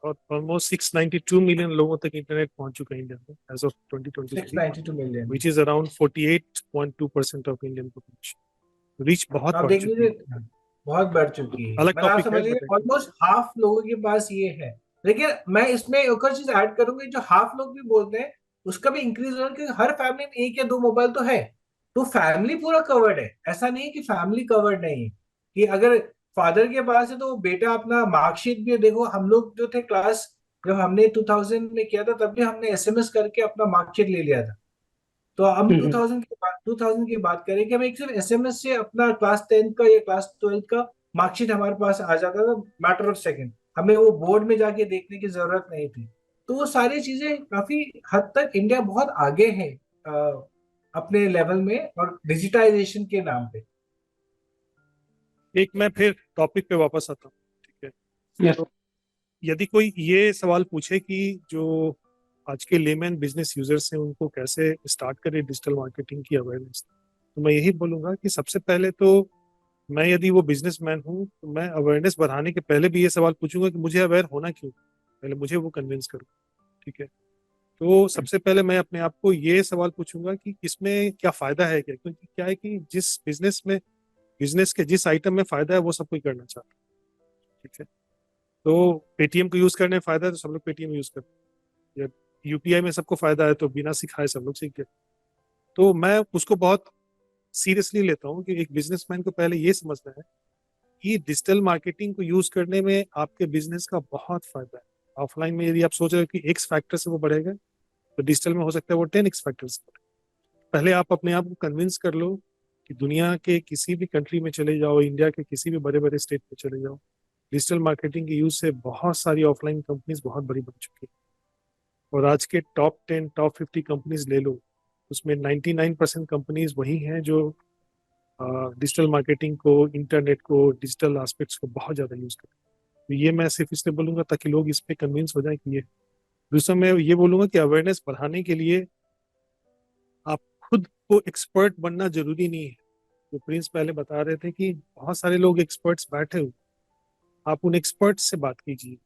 और ऑलमोस्ट 692 मिलियन लोगों तक इंटरनेट पहुंच चुका है इंडिया में as of 2023, 692 million. Which is around 48.2% of Indian population. Reach बहुत आप बढ़ देख चुकी लीजिए, है। बहुत बढ़ चुकी है, अलग मतलब आप टॉपिक है समझिए बट ऑलमोस्ट हाफ लोगों के पास ये है। लेकिन मैं इसमें एक और चीज ऐड करूंगी, जो हाफ लोग भी बोलते हैं उसका भी इंक्रीज हो रहा है, क्योंकि हर फैमिली में एक या दो मोबाइल तो है, तो फैमिली पूरा कवर्ड है। ऐसा नहीं है कि फैमिली कवर्ड नहीं है, कि अगर फादर के पास है तो बेटा अपना मार्कशीट भी देखो, हम लोग जो थे क्लास, जब हमने 2000 में किया था, तब भी हमने एसएमएस करके अपना मार्कशीट ले लिया था। तो हम हम्म। 2000 की बात करें कि हम एक सिर्फ एसएमएस से अपना क्लास 10 का या क्लास 12 का मार्कशीट हमारे पास आ जाता था, मैटर ऑफ सेकंड, हमें वो बोर्ड में जाके देखने की जरूरत नहीं थी। तो वो सारी चीजें काफी हद तक इंडिया बहुत आगे है अपने लेवल में, और डिजिटाइजेशन के नाम पे। एक मैं फिर टॉपिक पे वापस आता हूँ। ठीक है। यस। तो यदि कोई ये सवाल पूछे कि जो आज के लेमैन बिजनेस यूजर्स हैं उनको कैसे स्टार्ट करें डिजिटल मार्केटिंग की अवेयरनेस, तो मैं यही बोलूंगा कि सबसे पहले तो मैं, यदि वो बिजनेसमैन हूँ, तो मैं अवेयरनेस बढ़ाने के पहले भी ये सवाल पूछूंगा कि मुझे अवेयर होना क्यों, पहले मुझे वो कन्विंस करो। ठीक है। तो सबसे पहले मैं अपने आप को ये सवाल पूछूंगा कि इसमें क्या फायदा है, क्या, क्योंकि क्या है कि बिजनेस के जिस आइटम में फायदा है वो सब कोई करना चाहता है। ठीक है। तो पेटीएम को यूज करने में फायदा है तो सब लोग पेटीएम यूज करते हैं, या यूपीआई में सबको फायदा है तो बिना सिखाए सब लोग सीख गए। तो मैं उसको बहुत सीरियसली लेता हूँ कि एक बिजनेसमैन को पहले ये समझना है कि डिजिटल मार्केटिंग को यूज करने में आपके बिजनेस का बहुत फायदा है। ऑफलाइन में यदि आप सोच रहे हो कि एक्स फैक्टर से वो बढ़ेगा, तो डिजिटल में हो सकता है वो 10x फैक्टर से बढ़े। पहले आप अपने आप को कन्विंस कर लो कि दुनिया के किसी भी कंट्री में चले जाओ, इंडिया के किसी भी बड़े बड़े स्टेट में चले जाओ, डिजिटल मार्केटिंग के यूज से बहुत सारी ऑफलाइन कंपनीज बहुत बड़ी बन चुकी है। और आज के टॉप 10 टॉप 50 कंपनीज ले लो, उसमें 99% कंपनीज वही हैं जो डिजिटल मार्केटिंग को, इंटरनेट को, डिजिटल एस्पेक्ट्स को बहुत ज़्यादा यूज़ करते हैं। तो ये मैं सिर्फ इसलिए बोलूंगा ताकि लोग इस पे कन्विंस हो जाए कि ये। दूसरा मैं ये बोलूंगा कि अवेयरनेस बढ़ाने के लिए आप खुद को एक्सपर्ट बनना जरूरी नहीं है। तो प्रिंस पहले बता रहे थे कि बहुत सारे लोग एक्सपर्ट्स बैठे हुए, आप उन एक्सपर्ट्स से बात कीजिए।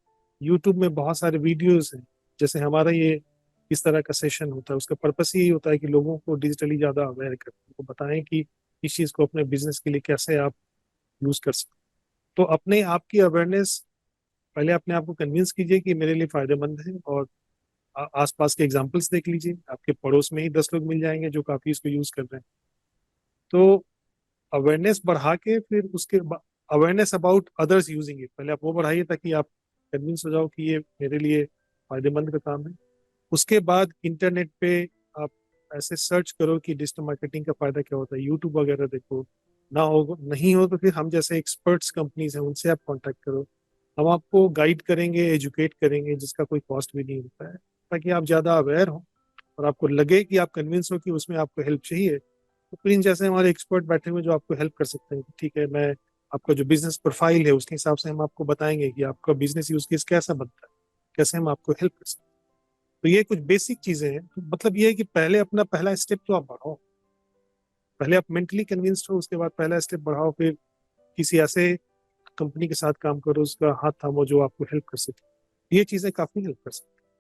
यूट्यूब में बहुत सारे वीडियोस हैं, जैसे हमारा ये इस तरह का सेशन होता है, उसका पर्पस यही होता है कि लोगों को डिजिटली ज़्यादा अवेयर करें, उनको बताएं कि इस चीज़ को अपने बिजनेस के लिए कैसे आप यूज़ कर सकते हैं। तो अपने आप की अवेयरनेस, पहले अपने आप को कन्विंस कीजिए कि मेरे लिए फ़ायदेमंद है, और आसपास के एग्जांपल्स देख लीजिए, आपके पड़ोस में ही 10 लोग मिल जाएंगे जो काफ़ी इसको यूज़ कर रहे हैं। तो अवेयरनेस बढ़ा के फिर उसके awareness about others using it, पहले आप वो बढ़ाइए ताकि आप कन्विंस हो जाओ कि ये मेरे लिए फायदेमंद का काम है। उसके बाद इंटरनेट पे आप ऐसे सर्च करो कि डिजिटल मार्केटिंग का फायदा क्या होता है, यूट्यूब वगैरह देखो। ना हो, नहीं हो तो फिर हम जैसे एक्सपर्ट्स कंपनीज हैं उनसे आप कांटेक्ट करो, हम आपको गाइड करेंगे, एजुकेट करेंगे, जिसका कोई कॉस्ट भी नहीं होता है, ताकि आप ज़्यादा अवेयर हो और आपको लगे कि आप कन्विंस हो कि उसमें आपको हेल्प चाहिए। तो फिर इन जैसे हमारे एक्सपर्ट बैठे हुए जो आपको हेल्प कर सकते हैं, ठीक है, मैं आपका जो बिजनेस प्रोफाइल है उसके हिसाब से हम आपको बताएंगे कि आपका बिजनेस यूज केस कैसा बनता है, कैसे हम आपको हेल्प कर सकते हैं। तो ये कुछ बेसिक चीजें हैं। तो मतलब ये है कि पहले अपना पहला स्टेप तो आप बढ़ाओ, पहले आप मेंटली कन्विंस्ड हो, उसके बाद पहला स्टेप बढ़ाओ, फिर किसी ऐसे कंपनी के साथ काम करो, उसका हाथ थामो जो आपको हेल्प कर सके। ये चीजें काफी हेल्प कर सकती हैं,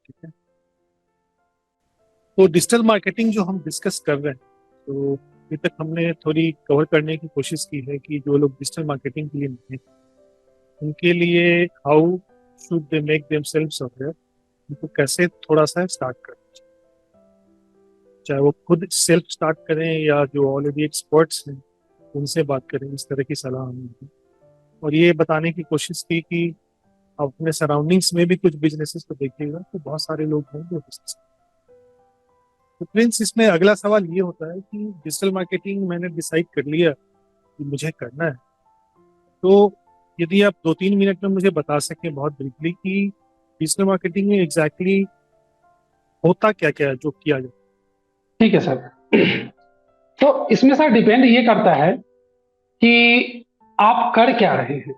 ठीक है। तो डिजिटल मार्केटिंग जो हम डिस्कस कर रहे हैं, तो अभी तक हमने थोड़ी कवर करने की कोशिश की है कि जो लोग डिजिटल मार्केटिंग के लिए नहीं हैं, उनके लिए how should they make themselves aware, उनको कैसे थोड़ा सा स्टार्ट करें, चाहे वो खुद सेल्फ स्टार्ट करें या जो ऑलरेडी एक्सपर्ट्स हैं उनसे बात करें, इस तरह की सलाह हमने दी। और ये बताने की कोशिश की कि आप अपने सराउंडिंग्स में भी कुछ बिजनेसेस को देखिएगा, तो बहुत सारे लोग हैं जो बिजनेस। तो प्रिंस, इसमें अगला सवाल ये होता है कि डिजिटल मार्केटिंग मैंने डिसाइड कर लिया कि मुझे करना है, तो यदि आप 2-3 मिनट में मुझे बता सकें बहुत ब्रीफली कि डिजिटल मार्केटिंग में एग्जैक्टली होता क्या क्या है जो किया जाए। ठीक है सर। तो इसमें सर डिपेंड ये करता है कि आप कर क्या रहे हैं।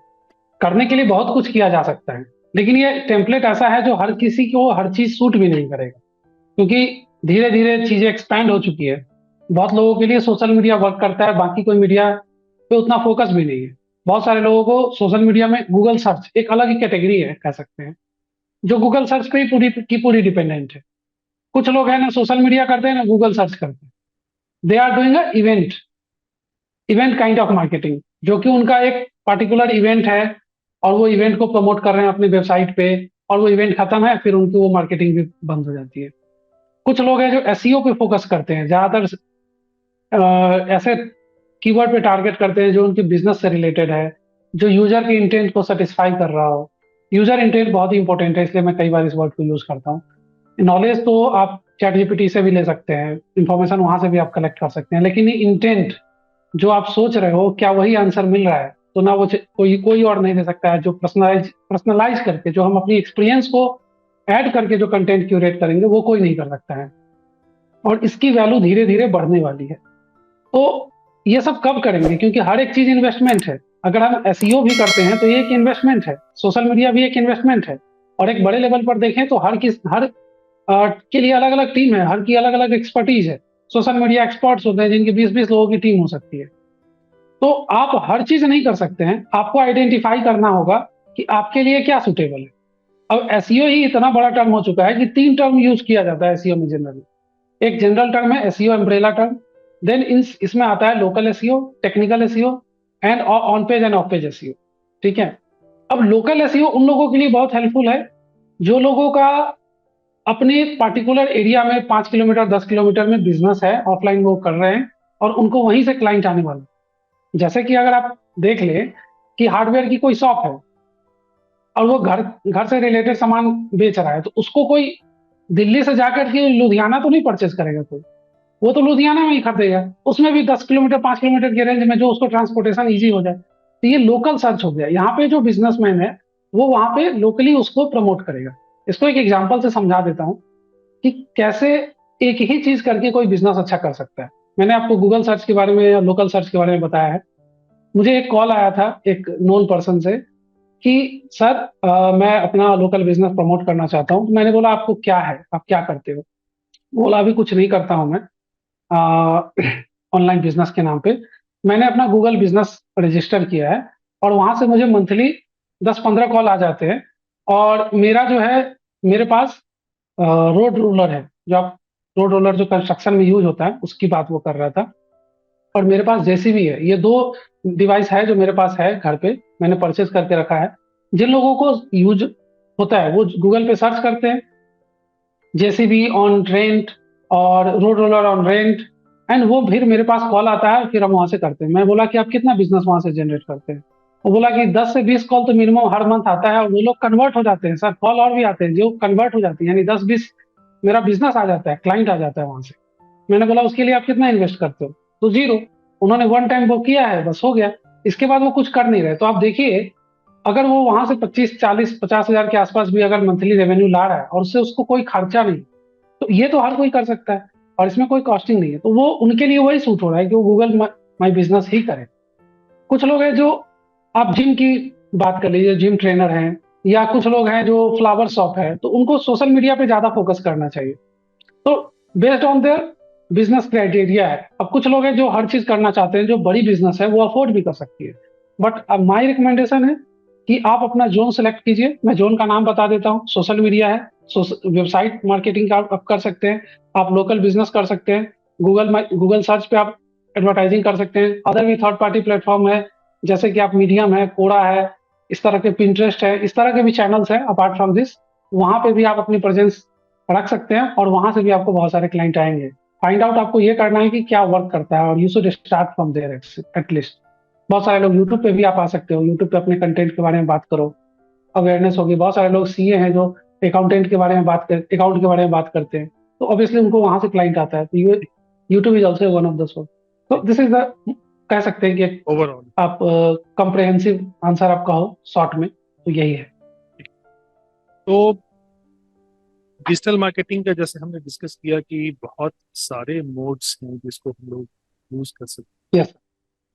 करने के लिए बहुत कुछ किया जा सकता है, लेकिन ये टेम्पलेट ऐसा है जो हर किसी को हर चीज सूट भी नहीं करेगा, क्योंकि धीरे धीरे चीजें एक्सपैंड हो चुकी है। बहुत लोगों के लिए सोशल मीडिया वर्क करता है, बाकी कोई मीडिया पे उतना फोकस भी नहीं है। बहुत सारे लोगों को सोशल मीडिया में गूगल सर्च एक अलग ही कैटेगरी है, कह सकते हैं, जो गूगल सर्च पे ही पूरी डिपेंडेंट है। कुछ लोग हैं ना सोशल मीडिया करते हैं ना गूगल सर्च करते हैं। They are doing a event kind of marketing, जो कि उनका एक पर्टिकुलर इवेंट है और वो इवेंट को प्रमोट कर रहे हैं अपनी वेबसाइट पे, और वो इवेंट खत्म है फिर उनकी वो मार्केटिंग भी बंद हो जाती है। कुछ लोग हैं जो एसईओ पे फोकस करते हैं, ज्यादातर ऐसे कीवर्ड पे टारगेट करते हैं जो उनके बिजनेस से रिलेटेड है, जो यूजर के इंटेंट को सेटिस्फाई कर रहा हो। यूजर इंटेंट बहुत ही इंपॉर्टेंट है, इसलिए मैं कई बार इस वर्ड को यूज करता हूँ। नॉलेज तो आप चैट जीपीटी से भी ले सकते हैं, इंफॉर्मेशन वहां से भी आप कलेक्ट कर सकते हैं, लेकिन इंटेंट जो आप सोच रहे हो क्या वही आंसर मिल रहा है, तो ना वो कोई कोई और नहीं दे सकता है। जो पर्सनलाइज करके, जो हम अपनी एक्सपीरियंस को ऐड करके जो कंटेंट क्यूरेट करेंगे, वो कोई नहीं कर सकता है, और इसकी वैल्यू धीरे धीरे बढ़ने वाली है। तो ये सब कब करेंगे, क्योंकि हर एक चीज इन्वेस्टमेंट है। अगर हम एसईओ भी करते हैं तो ये एक इन्वेस्टमेंट है, सोशल मीडिया भी एक इन्वेस्टमेंट है। और एक बड़े लेवल पर देखें तो हर के लिए अलग अलग टीम है, हर की अलग अलग एक्सपर्टीज है। सोशल मीडिया एक्सपर्ट्स होते हैं जिनकी 20-20 लोगों की टीम हो सकती है। तो आप हर चीज नहीं कर सकते हैं, आपको आइडेंटिफाई करना होगा कि आपके लिए क्या सुटेबल है। अब एसईओ ही इतना बड़ा टर्म हो चुका है कि 3 टर्म यूज किया जाता है एसईओ में जनरली। एक जनरल टर्म है एसईओ अम्ब्रेला टर्म, देन इसमें आता है local SEO, technical SEO and on page end of page SEO. ठीक है। अब लोकल एसईओ उन लोगों के लिए बहुत हेल्पफुल है जो लोगों का अपने पार्टिकुलर एरिया में 5 किलोमीटर 10 किलोमीटर में बिजनेस है, ऑफलाइन वो कर रहे हैं और उनको वहीं से क्लाइंट आने वाला है। जैसे कि अगर आप देख लें कि हार्डवेयर की कोई शॉप है और वो घर घर से रिलेटेड सामान बेच रहा है, तो उसको कोई दिल्ली से जाकर के लुधियाना तो नहीं परचेज करेगा कोई, वो तो लुधियाना में ही खरीदेगा, उसमें भी 10 किलोमीटर 5 किलोमीटर के रेंज में जो उसको ट्रांसपोर्टेशन ईजी हो जाए। तो ये लोकल सर्च हो गया। यहाँ पे जो बिजनेसमैन है वो वहां पे लोकली उसको प्रमोट करेगा। इसको एक एग्जाम्पल से समझा देता हूँ कि कैसे एक ही चीज करके कोई बिजनेस अच्छा कर सकता है। मैंने आपको गूगल सर्च के बारे में या लोकल सर्च के बारे में बताया है। मुझे एक कॉल आया था एक नोन पर्सन से कि सर मैं अपना लोकल बिजनेस प्रमोट करना चाहता हूँ। तो मैंने बोला आपको क्या है, आप क्या करते हो? बोला अभी कुछ नहीं करता हूँ मैं, ऑनलाइन बिजनेस के नाम पे मैंने अपना गूगल बिजनेस रजिस्टर किया है और वहां से मुझे मंथली 10-15 कॉल आ जाते हैं और मेरा जो है, मेरे पास रोड रोलर है, जो आप रोड रोलर जो कंस्ट्रक्शन में यूज होता है उसकी बात वो कर रहा था। और मेरे पास जेसीबी है। ये 2 डिवाइस है जो मेरे पास है घर पे, मैंने परचेज करके रखा है। जिन लोगों को यूज होता है वो गूगल पे सर्च करते हैं जेसीबी ऑन रेंट और road roller on rent, and वो फिर मेरे पास कॉल आता है, फिर हम वहां से करते हैं। मैं बोला कि आप कितना बिजनेस वहां से जनरेट करते हैं? वो बोला कि 10 से 20 कॉल तो मिनिमम हर मंथ आता है, और वो लोग कन्वर्ट हो जाते हैं सर, कॉल और भी आते हैं जो कन्वर्ट हो जाती है, यानी 10-20 मेरा बिजनेस आ जाता है, क्लाइंट आ जाता है वहां से। मैंने बोला उसके लिए आप कितना इन्वेस्ट करते हो? तो 0। उन्होंने वन टाइम वो किया है, बस हो गया। इसके बाद वो कुछ कर नहीं रहे। तो आप देखिए, अगर वो वहां से 25, 40, 50 हजार के आसपास भी अगर मंथली रेवेन्यू ला रहा है और उससे उसको कोई खर्चा नहीं, तो ये तो हर कोई कर सकता है और इसमें कोई कॉस्टिंग नहीं है। तो वो उनके लिए वही सूट हो रहा है कि वो गूगल माई बिजनेस ही करे। कुछ लोग हैं जो, आप जिम की बात कर लीजिए, जिम ट्रेनर हैं, या कुछ लोग हैं जो फ्लावर शॉप है, तो उनको सोशल मीडिया पे ज्यादा फोकस करना चाहिए। तो based on their business criteria है। अब कुछ लोग हैं जो हर चीज करना चाहते हैं, जो बड़ी बिजनेस है वो अफोर्ड भी कर सकती है। बट अब माई रिकमेंडेशन है कि आप अपना जोन सेलेक्ट कीजिए। मैं जोन का नाम बता देता हूँ। सोशल मीडिया है, वेबसाइट मार्केटिंग का आप कर सकते हैं, आप लोकल बिजनेस कर सकते हैं, गूगल सर्च पे आप एडवर्टाइजिंग कर सकते हैं। अदर भी थर्ड पार्टी प्लेटफॉर्म है, जैसे कि आप मीडियम है, कोड़ा है, इस तरह के पिंटरेस्ट है, इस तरह के भी चैनल्स हैं अपार्ट फ्रॉम दिस। वहां पे भी आप अपनी प्रेजेंस रख सकते हैं और वहां से भी आपको बहुत सारे क्लाइंट आएंगे। फाइंड आउट आपको ये करना है कि क्या वर्क करता है, और you should start from there at least. बहुत सारे लोग यूट्यूब पे भी आप आ सकते हो, यूट्यूब पे अपने कंटेंट के बारे में बात करो, अवेयरनेस होगी। बहुत सारे लोग सीए हैं जो अकाउंट के बारे में बात करते हैं, तो ऑब्वियसली उनको वहां से क्लाइंट आता है। तो YouTube is also one of the source. तो दिस इज द, कह सकते हैं कि ओवरऑल आप कंप्रेहेंसिव आंसर आपका हो शॉर्ट में, तो यही है। तो डिजिटल मार्केटिंग का जैसे हमने डिस्कस किया कि बहुत सारे मोड्स हैं जिसको हम लोग यूज कर सकते यस। हैं।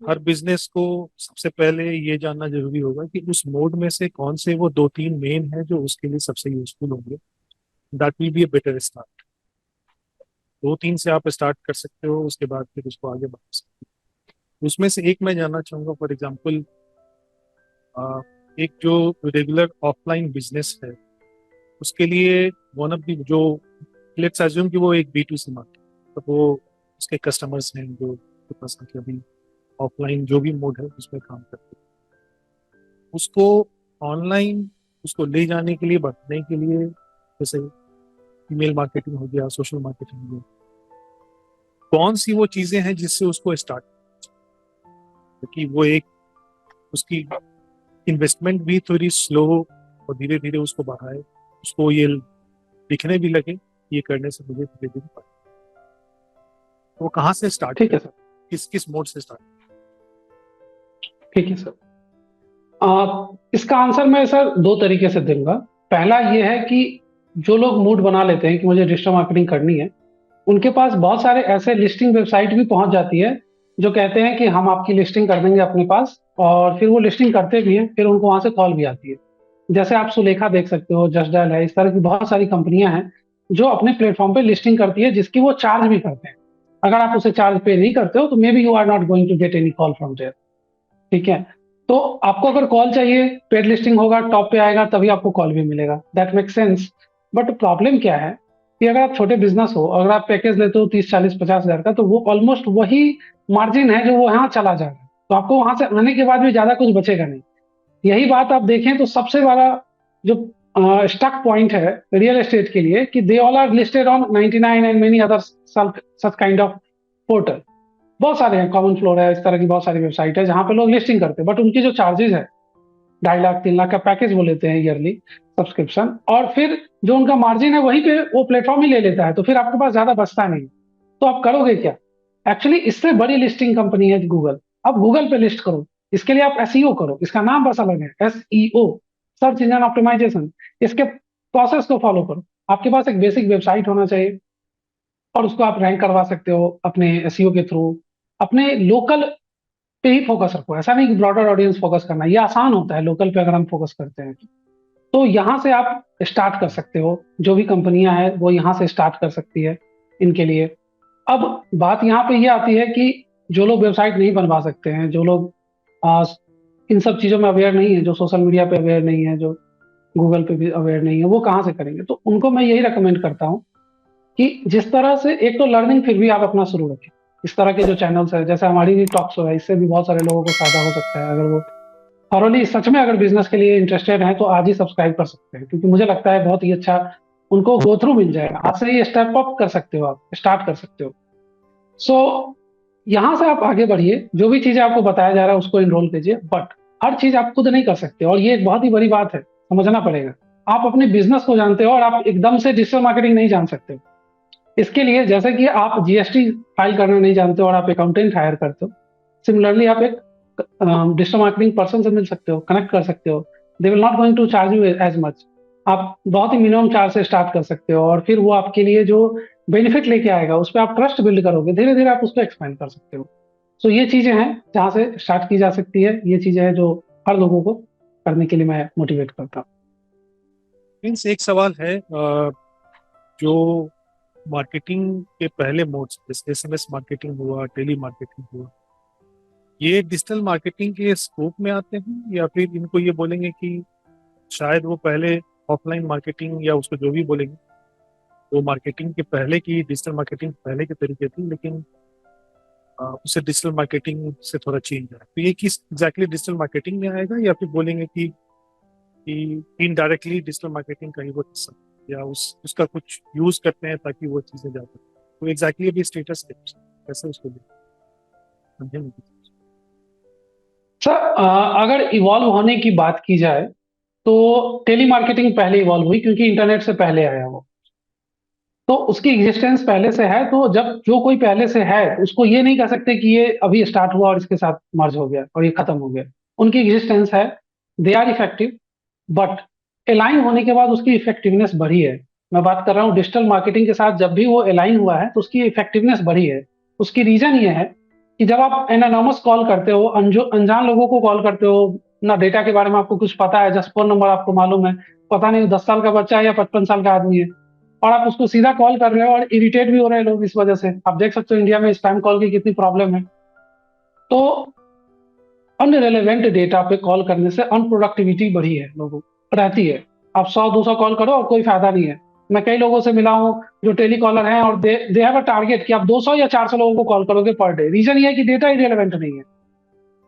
हर बिजनेस को सबसे पहले ये जानना जरूरी होगा कि उस मोड में से कौन से वो 2-3 मेन है जो उसके लिए सबसे यूजफुल होंगे। That will be a better start. 2-3 से आप स्टार्ट कर सकते हो, उसके बाद फिर उसको आगे बढ़ा सकते हो। उसमें से एक मैं जानना चाहूंगा, फॉर एग्जाम्पल एक जो रेगुलर ऑफलाइन बिजनेस है उसके लिए वन ऑफ दी जो, लेट्स अज्यूम कि वो एक B2C मार्केट, तो वो उसके कस्टमर्स हैं जो के पास आके अभी ऑफलाइन जो भी मोड है उसमें काम करते हैं, उसको ऑनलाइन उसको ले जाने के लिए, बढ़ने के लिए, जैसे ईमेल मार्केटिंग हो गया, सोशल मार्केटिंग हो गया, कौन सी वो चीजें हैं जिससे उसको स्टार्ट, क्योंकि वो एक उसकी इन्वेस्टमेंट भी थोड़ी स्लो और धीरे धीरे उसको बढ़ाए, उसको ये दिखने भी लगे ये करने से मुझे धीरे धीरे बढ़े। तो वो कहाँ से स्टार्ट ठीक है करें, सर। किस किस मोड से स्टार्ट? ठीक है सर। इसका आंसर मैं सर 2 तरीके से दूंगा। पहला ये है कि जो लोग मूड बना लेते हैं कि मुझे डिजिटल मार्केटिंग करनी है, उनके पास बहुत सारे ऐसे लिस्टिंग वेबसाइट भी पहुंच जाती है जो कहते हैं कि हम आपकी लिस्टिंग कर देंगे अपने पास, और फिर वो लिस्टिंग करते भी हैं, फिर उनको वहां से कॉल भी आती है। जैसे आप सुलेखा देख सकते हो, जस्ट डायल है, इस तरह की बहुत सारी कंपनियां हैं जो अपने प्लेटफॉर्म पे लिस्टिंग करती है, जिसकी वो चार्ज भी करते हैं। अगर आप उसे चार्ज पे नहीं करते हो तो maybe you are not going to get any call from there. ठीक है। तो आपको अगर कॉल चाहिए, पेड लिस्टिंग होगा, टॉप पे आएगा, तभी आपको कॉल भी मिलेगा। That make sense. But problem क्या है कि अगर आप छोटे बिजनेस हो, अगर आप पैकेज लेते हो 30, 40, 50 हजार का, तो वो ऑलमोस्ट वही मार्जिन है जो वो यहाँ चला जा रहा है। तो आपको वहां से आने के बाद भी ज्यादा कुछ बचेगा नहीं। यही बात आप देखें तो सबसे बड़ा जो स्टक पॉइंट है रियल एस्टेट के लिए, कि they all are listed on 99 and many other such kind of portal. बहुत सारे हैं, कॉमन फ्लोर है, इस तरह की बहुत सारी वेबसाइट है जहां पे लोग लिस्टिंग करते हैं, बट उनकी जो चार्जेस है 2.5 लाख 3 लाख का पैकेज वो लेते हैं ईयरली सब्सक्रिप्शन, और फिर जो उनका मार्जिन है वहीं पे वो प्लेटफॉर्म ही ले लेता है, तो फिर आपके पास ज्यादा बचता नहीं। तो आप करोगे क्या? एक्चुअली इससे बड़ी लिस्टिंग कंपनी है गूगल। अब गूगल पे लिस्ट करो, इसके लिए आप एसईओ करो, इसका नाम बस अलग है, एसईओ, सर्च इंजन ऑप्टिमाइजेशन। इसके प्रोसेस को फॉलो करो। आपके पास एक बेसिक वेबसाइट होना चाहिए, और उसको आप रैंक करवा सकते हो अपने एसईओ के थ्रू। अपने लोकल पे ही फोकस रखो, ऐसा नहीं कि ब्रॉडर ऑडियंस फोकस करना, ये आसान होता है लोकल पे अगर हम फोकस करते हैं। तो यहाँ से आप स्टार्ट कर सकते हो। जो भी कंपनियां हैं वो यहाँ से स्टार्ट कर सकती है इनके लिए। अब बात यहाँ पे ये आती है कि जो लोग वेबसाइट नहीं बनवा सकते हैं, जो लोग इन सब चीजों में अवेयर नहीं है, जो सोशल मीडिया पे अवेयर नहीं है, जो गूगल पे भी अवेयर नहीं है, वो कहाँ से करेंगे? तो उनको मैं यही रिकमेंड करता हूँ कि जिस तरह से एक तो लर्निंग फिर भी आप अपना शुरू रखें। इस तरह के जो चैनल्स है, जैसे हमारी टॉक शो है, इससे भी बहुत सारे लोगों को फायदा हो सकता है। अगर वो थॉरोली सच में अगर बिजनेस के लिए इंटरेस्टेड हैं तो आज ही सब्सक्राइब कर सकते हैं, क्योंकि मुझे लगता है बहुत ही अच्छा उनको गो थ्रू मिल जाएगा। आज से ही स्टेप अप कर सकते हो, आप स्टार्ट कर सकते हो। सो यहाँ से आप आगे बढ़िए, जो भी चीजें आपको बताया जा रहा है उसको इनरोल कीजिए, बट हर चीज आप खुद नहीं कर सकते, और ये एक बहुत ही बड़ी बात है, समझना पड़ेगा। आप अपने बिजनेस को जानते हो और आप एकदम से डिजिटल मार्केटिंग नहीं जान सकते हो। इसके लिए जैसे कि आप जीएसटी फाइल करना नहीं जानते हो और आप अकाउंटेंट हायर करते हो, सिमिलरली आप एक डिजिटल मार्केटिंग पर्सन से मिल सकते हो, कनेक्ट कर सकते हो। They will not going to charge you as much. आप बहुत ही मिनिमम चार्ज से स्टार्ट कर सकते हो, और फिर वो आपके लिए जो बेनिफिट लेके आएगा उस पर आप ट्रस्ट बिल्ड करोगे, धीरे धीरे आप उसको एक्सपेंड कर सकते हो। सो ये चीजें हैं जहाँ से स्टार्ट की जा सकती है, ये चीजें हैं जो हर लोगों को करने के लिए मैं मोटिवेट करता हूँ। मीन्स एक सवाल है, जो मार्केटिंग के पहले मोड्स जैसे एसएमएस मार्केटिंग हुआ, टेली मार्केटिंग हुआ, ये डिजिटल मार्केटिंग के स्कोप में आते हैं, या फिर इनको ये बोलेंगे कि शायद वो पहले ऑफलाइन मार्केटिंग या उसको जो भी बोलेंगे, वो मार्केटिंग के पहले की डिजिटल मार्केटिंग पहले के तरीके थी, लेकिन उसे डिजिटल मार्केटिंग से थोड़ा चेंज है। तो ये किस एग्जैक्टली डिजिटल मार्केटिंग में आएगा, या फिर बोलेंगे कि इनडायरेक्टली डिजिटल मार्केटिंग का ही वो हिस्सा, या उसका कुछ यूज करते हैं ताकि वो चीजें जा सकें? तो एग्जैक्टली अभी स्टेटस कैसे उसको समझेंगे? सर अगर इवॉल्व होने की बात की जाए तो टेली मार्केटिंग पहले इवॉल्व हुई, क्योंकि इंटरनेट से पहले आया वो, तो उसकी एग्जिस्टेंस पहले से है। तो जब जो कोई पहले से है उसको ये नहीं कह सकते कि ये अभी स्टार्ट हुआ और इसके साथ मर्ज हो गया और ये खत्म हो गया। उनकी एग्जिस्टेंस है, they are effective, but align होने के बाद उसकी इफेक्टिवनेस बढ़ी है। मैं बात कर रहा हूँ डिजिटल मार्केटिंग के साथ, जब भी वो अलाइन हुआ है तो उसकी इफेक्टिवनेस बढ़ी है। उसकी रीजन ये है कि जब आप एनोनिमस कॉल करते हो, अनजान लोगों को कॉल करते हो, ना डेटा के बारे में आपको कुछ पता है, जस्ट फोन नंबर आपको मालूम है, पता नहीं 10 साल का बच्चा है या 55 साल का आदमी है, और आप उसको सीधा कॉल कर रहे हो, और इरिटेट भी हो रहे हैं लोग इस वजह से। आप देख सकते हो इंडिया में स्पैम कॉल की कितनी प्रॉब्लम है। तो अनरिलेवेंट डेटा पे कॉल करने से अनप्रोडक्टिविटी बढ़ी है, लोगों रहती है। आप 100-200 कॉल करो और कोई फायदा नहीं है। मैं कई लोगों से मिला हूँ जो टेली कॉलर हैं, और दे हैव अ टारगेट कि आप 200 या 400 लोगों को कॉल करोगे पर डे। रीजन ये है कि डेटा इरेलेवेंट नहीं है।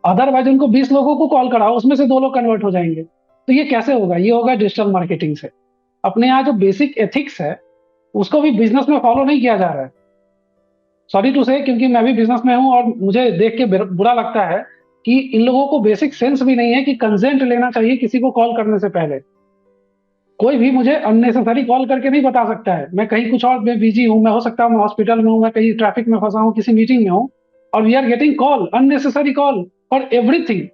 अदरवाइज उनको 20 लोगों को कॉल कराओ, उसमें से 2 लोग कन्वर्ट हो जाएंगे। तो ये कैसे होगा? ये होगा डिजिटल मार्केटिंग से। अपने यहाँ जो बेसिक एथिक्स है उसको भी बिजनेस में फॉलो नहीं किया जा रहा है। सॉरी टू से, क्योंकि मैं भी बिजनेस में हूँ और मुझे देख के बुरा लगता है कि इन लोगों को बेसिक सेंस भी नहीं है कि कंसेंट लेना चाहिए किसी को कॉल करने से पहले। कोई भी मुझे अननेसेसरी कॉल करके नहीं बता सकता है मैं कहीं कुछ और में बिजी हूँ, मैं हो सकता हूँ मैं हॉस्पिटल में हूँ, मैं कहीं ट्रैफिक में फंसा हूँ, किसी मीटिंग में हूँ, और we are getting call, unnecessary call for everything,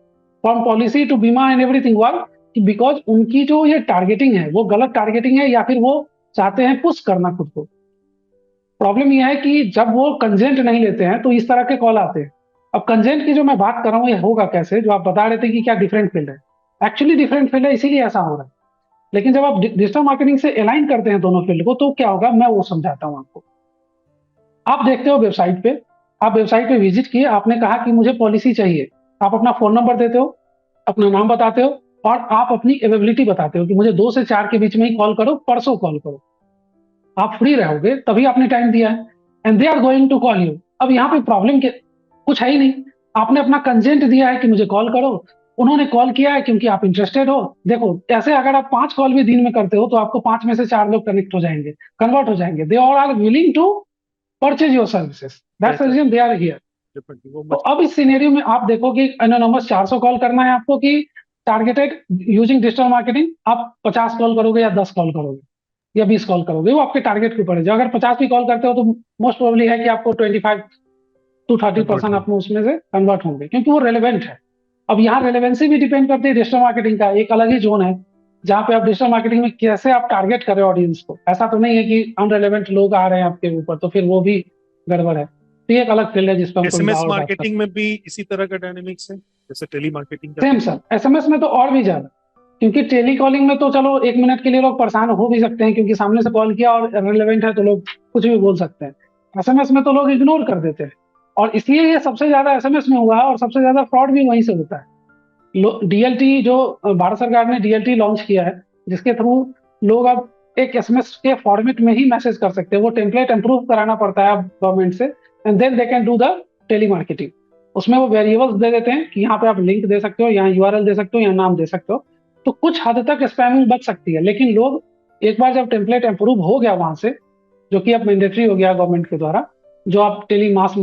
from policy to बीमा एंड एवरीथिंग। वाई? बिकॉज उनकी जो ये टारगेटिंग है वो गलत टारगेटिंग है, या फिर वो चाहते हैं पुश करना खुद को। प्रॉब्लम यह है कि जब वो कंसेंट नहीं लेते हैं तो इस तरह के कॉल आते हैं। अब कंसेंट की जो मैं बात कर रहा हूँ ये होगा कैसे, जो आप बता रहे थे कि क्या डिफरेंट फील्ड है, एक्चुअली डिफरेंट फील्ड है, इसीलिए ऐसा हो रहा है। लेकिन जब आप डिजिटल मार्केटिंग से अलाइन करते हैं दोनों फील्ड को, तो क्या होगा मैं वो समझाता हूँ आपको। आप देखते हो वेबसाइट पे, आप वेबसाइट पे विजिट किए, आपने कहा कि मुझे पॉलिसी चाहिए, आप अपना फोन नंबर देते हो, अपना नाम बताते हो, और आप अपनी अवेलेबिलिटी बताते हो कि मुझे 2 से 4 के बीच में ही कॉल करो, परसों कॉल करो, आप फ्री रहोगे तभी आपने टाइम दिया है, and they are going to call you. अब यहाँ पे प्रॉब्लम कुछ है ही नहीं। आपने अपना कंसेंट दिया है कि मुझे कॉल करो, उन्होंने कॉल किया है क्योंकि आप इंटरेस्टेड हो। देखो ऐसे अगर आप 5 कॉल भी दिन में करते हो तो आपको 5 में से 4 लोग कनेक्ट हो जाएंगे, कन्वर्ट हो जाएंगे। They all are willing to purchase your services, that's the reason they are here. तो अब इस सिनेरियो में आप देखो कि एनोनिमस 400 कॉल करना है आपको कि टारगेटेड यूजिंग डिजिटल मार्केटिंग, आप 50 कॉल करोगे या 10 कॉल करोगे या 20 कॉल करोगे, वो आपके टारगेट के ऊपर है। जो अगर 50 भी कॉल करते हो तो मोस्ट प्रोबेबली है कि आपको 25 to 30% आप उसमें से कन्वर्ट होंगे, क्योंकि वो रेलेवेंट है। अब यहाँ रेलेवेंसी भी डिपेंड करती है डिजिटल मार्केटिंग का, एक अलग ही जोन है जहाँ पे आप डिजिटल मार्केटिंग में कैसे आप टारगेट कर रहे हो ऑडियंस को। ऐसा तो नहीं है कि अनरेलेवेंट लोग आ रहे हैं आपके ऊपर, तो फिर वो भी गड़बड़ है। तो ये एक अलग फील्ड है जिस पर एसएमएस मार्केटिंग में भी इसी तरह का डायनेमिक्स है जैसे टेली मार्केटिंग का? सेम सर, एसएमएस में तो और भी ज्यादा, क्योंकि टेली कॉलिंग में तो चलो 1 मिनट के लिए लोग परेशान हो भी सकते हैं, क्योंकि सामने से कॉल किया और रिलेवेंट है तो लोग कुछ भी बोल सकते हैं। एसएमएस में तो लोग इग्नोर कर देते हैं, और इसलिए ये सबसे ज्यादा एसएमएस में हुआ है, और सबसे ज्यादा फ्रॉड भी वहीं से होता है। डीएलटी जो भारत सरकार ने डीएलटी लॉन्च किया है, जिसके थ्रू लोग अब एक एसएमएस के फॉर्मेट में ही मैसेज कर सकते हैं। वो टेम्पलेट अप्रूव कराना पड़ता है गवर्नमेंट से, and then they can do the tele marketing. उसमें वो वेरिएबल्स दे देते हैं कि यहाँ पे आप लिंक दे सकते हो, यहाँ यूआरएल दे सकते हो, यहाँ नाम दे सकते हो। तो कुछ हद तक स्पैमिंग बच सकती है, लेकिन लोग एक बार जब टेम्पलेट अप्रूव हो गया वहां से, जो कि अब मैंडेटरी हो गया गवर्नमेंट के द्वारा, जो आप टेली मास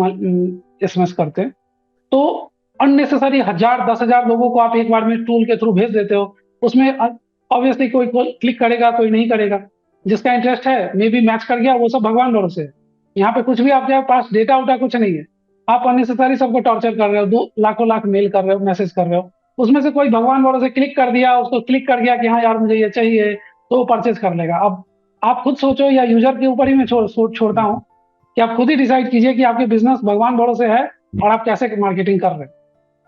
एसएमएस करते हैं, तो अननेसेसरी 1000-10,000 लोगों को आप एक बार में टूल के थ्रू भेज देते हो। उसमें ऑब्वियसली कोई क्लिक करेगा, कोई नहीं करेगा। जिसका इंटरेस्ट है मे बी मैच कर गया, वो सब भगवान भरोसे है। यहाँ पे कुछ भी आपके पास डेटा उटा कुछ नहीं है। आप अननेसेसरी सबको टॉर्चर कर रहे हो, लाखों लाख मेल कर रहे हो, मैसेज कर रहे हो। उसमें से कोई भगवान भरोसे क्लिक कर दिया, उसको क्लिक कर गया कि हाँ यार मुझे ये चाहिए, तो वो परचेज कर लेगा। अब आप खुद सोचो, या यूजर के ऊपर ही मैं छोड़ता हूँ कि आप खुद ही डिसाइड कीजिए कि आपके बिजनेस भगवान भरोसे है और आप कैसे मार्केटिंग कर रहे हैं।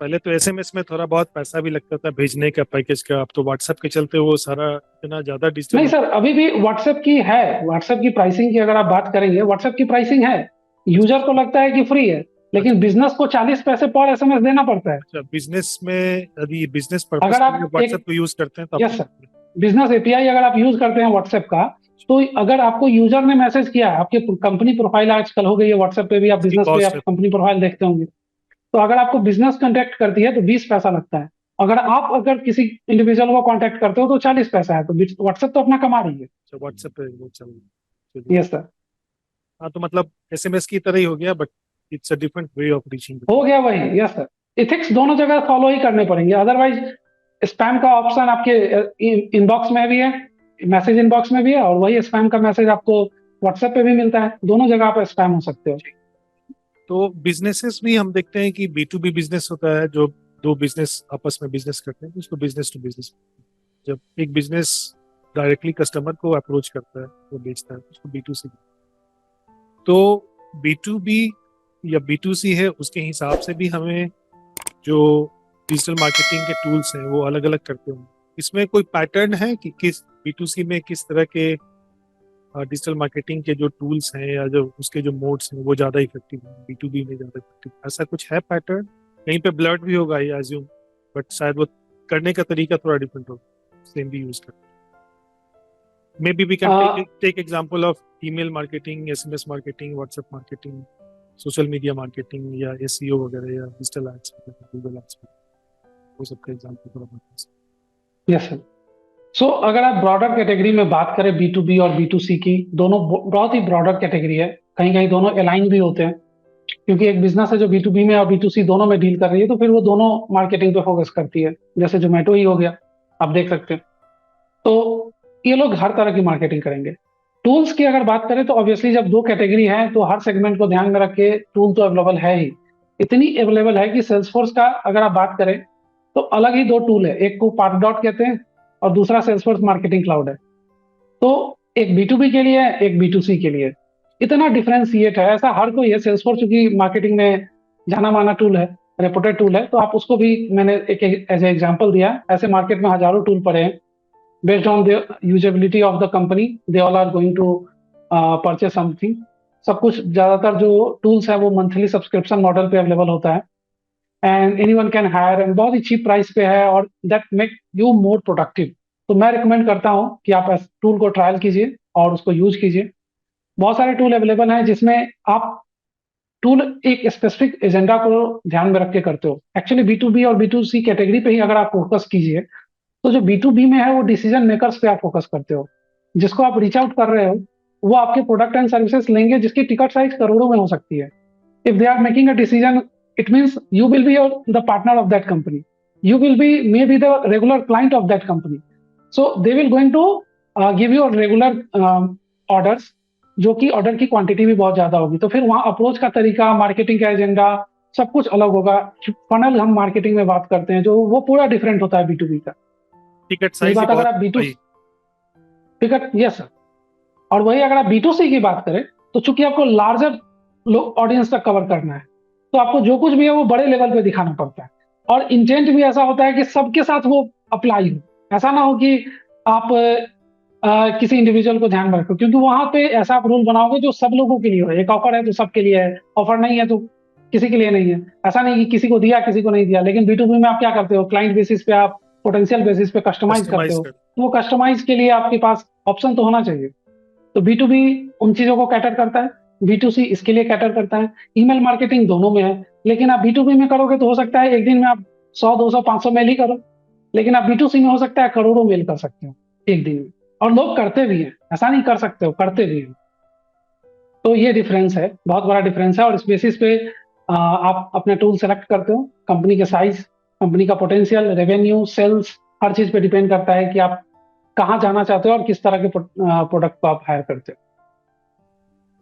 पहले तो एसएमएस में थोड़ा बहुत पैसा भी लगता था भेजने का, पैकेज का। अब तो व्हाट्सएप के चलते वो सारा इतना ज्यादा डिजिटल। नहीं सर, अभी भी व्हाट्सएप की है। व्हाट्सएप की प्राइसिंग की अगर आप बात करेंगे, व्हाट्सएप की प्राइसिंग है। यूजर को लगता है कि फ्री है, लेकिन बिजनेस को 40 पैसे पर एसएमएस देना पड़ता है। अच्छा, बिजनेस में यदि बिजनेस पर्पस अगर आप व्हाट्सएप को यूज करते हैं तो यस सर, बिजनेस एपीआई अगर आप यूज करते हैं व्हाट्सएप का, तो अगर आपको यूजर ने मैसेज किया, आपकी कंपनी प्रोफाइल आजकल हो गई है व्हाट्सएप पे भी, आप बिजनेस पे आप कंपनी प्रोफाइल देखते होंगे, तो अगर आपको बिजनेस कांटेक्ट करती है तो 20 पैसा लगता है। अगर किसी इंडिविजुअल को कांटेक्ट करते हो तो 40 पैसा है। तो व्हाट्सएप तो अपना कमा रही है। व्हाट्सएप पे वो चल रही है। Yes sir. हाँ, तो मतलब एसएमएस की तरह ही हो गया, but it's a different way of reaching. हो गया वही। यस सर, इथिक्स दोनों जगह फॉलो ही करने पड़ेंगे, अदरवाइज स्पैम का ऑप्शन आपके इनबॉक्स में भी है, मैसेज इनबॉक्स में भी है, और वही स्पैम का मैसेज आपको व्हाट्सएप पे भी मिलता है। दोनों जगह आप स्पैम हो सकते हो। तो बिजनेसेस भी हम देखते हैं कि B2B बिजनेस होता है, जो दो बिजनेस आपस में बिजनेस करते हैं, उसको बिजनेस टू बिजनेस। जब एक बिजनेस डायरेक्टली कस्टमर को अप्रोच करता है, वो बेचता है, उसको B2C। तो B2B या B2C है, उसके हिसाब से भी हमें जो डिजिटल मार्केटिंग के टूल्स हैं वो अलग अलग करते होंगे। इसमें कोई पैटर्न है कि किस B2C में किस तरह के डिजिटल मार्केटिंग के जो टूल्स हैं या जो उसके जो मोड्स हैं वो ज्यादा इफेक्टिव हैं, B2B में ज्यादा इफेक्टिव? ऐसा कुछ है पैटर्न? कहीं पे ब्लड भी होगा आई अज्यूम, बट शायद वो करने का तरीका थोड़ा डिफरेंट होगा, सेम भी यूज करते। Maybe we can take example of email marketing, SMS marketing, WhatsApp marketing, social media marketing या SEO वगैरह या digital ads, Google ads, वो सब का एग्जांपल थोड़ा बताइए। Yes sir. सो अगर आप ब्रॉडर कैटेगरी में बात करें B2B और B2C की, दोनों बहुत ही ब्रॉडर कैटेगरी है। कहीं कहीं दोनों अलाइन भी होते हैं, क्योंकि एक बिजनेस है जो B2B में और B2C दोनों में डील कर रही है, तो फिर वो दोनों मार्केटिंग पे फोकस करती है। जैसे जोमेटो ही हो गया, आप देख सकते हैं। तो ये लोग हर तरह की मार्केटिंग करेंगे। टूल्स की अगर बात करें तो ऑब्वियसली जब दो कैटेगरी है तो हर सेगमेंट को ध्यान में रख के टूल तो अवेलेबल है ही। इतनी अवेलेबल है कि सेल्सफोर्स का अगर आप बात करें तो अलग ही दो टूल है, एक को पार्टडॉट कहते हैं और दूसरा सेल्सफोर्स मार्केटिंग क्लाउड है। तो एक B2B के लिए है, एक B2C के लिए। इतना डिफरेंशिएट है, ऐसा हर कोई है। सेल्सफोर्स चूंकि मार्केटिंग में जाना माना टूल है, रेपुटेड टूल है, तो आप उसको भी मैंने एक एज ए एग्जाम्पल दिया। ऐसे मार्केट में हजारों टूल पड़े हैं। Based on the usability of the company, they all are going to purchase something. सब कुछ ज्यादातर जो टूल्स है वो मंथली सब्सक्रिप्शन मॉडल पे अवेलेबल होता है, and anyone can hire, and बहुत ही चीप प्राइस पे है, और that make you more productive. तो मैं रिकमेंड करता हूँ कि आप इस टूल को ट्रायल कीजिए और उसको यूज कीजिए। बहुत सारे टूल अवेलेबल हैं जिसमें आप टूल एक स्पेसिफिक एजेंडा को ध्यान में रख के करते हो। एक्चुअली B2B और B2C कैटेगरी पे ही अगर आप फोकस कीजिए, तो जो B2B में है वो डिसीजन मेकर्स पे आप फोकस करते हो। जिसको आप रीच आउट कर रहे हो वो आपके प्रोडक्ट एंड सर्विसेज लेंगे, जिसकी टिकट साइज करोड़ों में हो सकती है। If they are making a decision, it means you will be the partner of that company, you will be maybe the regular client of that company. So they will going to give you regular orders, जो कि order की quantity भी बहुत ज्यादा होगी। तो फिर वहाँ अप्रोच का तरीका, मार्केटिंग का एजेंडा सब कुछ अलग होगा। फनल हम मार्केटिंग में बात करते हैं, जो वो पूरा डिफरेंट होता है B2B का। टिकट साइज अगर आप B2C टिकट, यस सर। और वही अगर आप B2C की बात करें तो चूंकि आपको लार्जर ऑडियंस तक कवर करना है, तो आपको जो कुछ भी है वो बड़े लेवल पे दिखाना पड़ता है, और इंटेंट भी ऐसा होता है कि सबके साथ वो अप्लाई हो। ऐसा ना हो कि आप किसी इंडिविजुअल को ध्यान में रखो, क्योंकि वहां पे ऐसा आप रूल बनाओगे जो सब लोगों के लिए हो। एक ऑफर है तो सबके लिए है, ऑफर नहीं है तो किसी के लिए नहीं है। ऐसा नहीं कि किसी को दिया किसी को नहीं दिया। लेकिन B2B में आप क्या करते हो, क्लाइंट बेसिस पे, आप पोटेंशियल बेसिस पे कस्टमाइज करते हो। तो वो कस्टमाइज के लिए आपके पास ऑप्शन तो होना चाहिए। तो B2B उन चीजों को कैटर करता है, B2C इसके लिए कैटर करता है। ईमेल मार्केटिंग दोनों में है, लेकिन आप B2B में करोगे तो हो सकता है एक दिन में आप 100 200 500 मेल ही करो, लेकिन आप B2C में हो सकता है करोड़ों मेल कर सकते हो एक दिन में। और लोग करते भी हैं, ऐसा नहीं कर सकते हो, करते भी हैं। तो ये डिफरेंस है, बहुत बड़ा डिफरेंस है। और इस बेसिस पे आप अपना टूल सेलेक्ट करते हो। कंपनी के साइज, कंपनी का पोटेंशियल, रेवेन्यू, सेल्स, हर चीज पे डिपेंड करता है कि आप कहाँ जाना चाहते हो और किस तरह के प्रोडक्ट को आप हायर करते हो।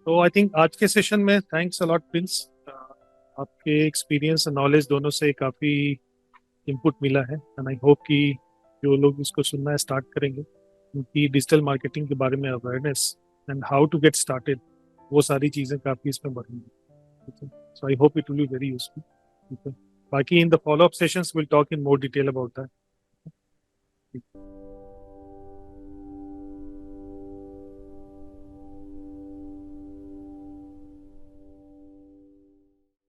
तो आई थिंक आज के सेशन में थैंक्स अलॉट प्रिंस, आपके एक्सपीरियंस और नॉलेज दोनों से काफ़ी इनपुट मिला है एंड आई होप कि जो लोग इसको सुनना स्टार्ट करेंगे उनकी डिजिटल मार्केटिंग के बारे में awareness and how to get started, वो सारी चीज़ें काफ़ी इसमें बढ़ेंगी। ठीक है, so I hope it will be very useful. ठीक है, बाकी in the follow up sessions will talk in more detail about that.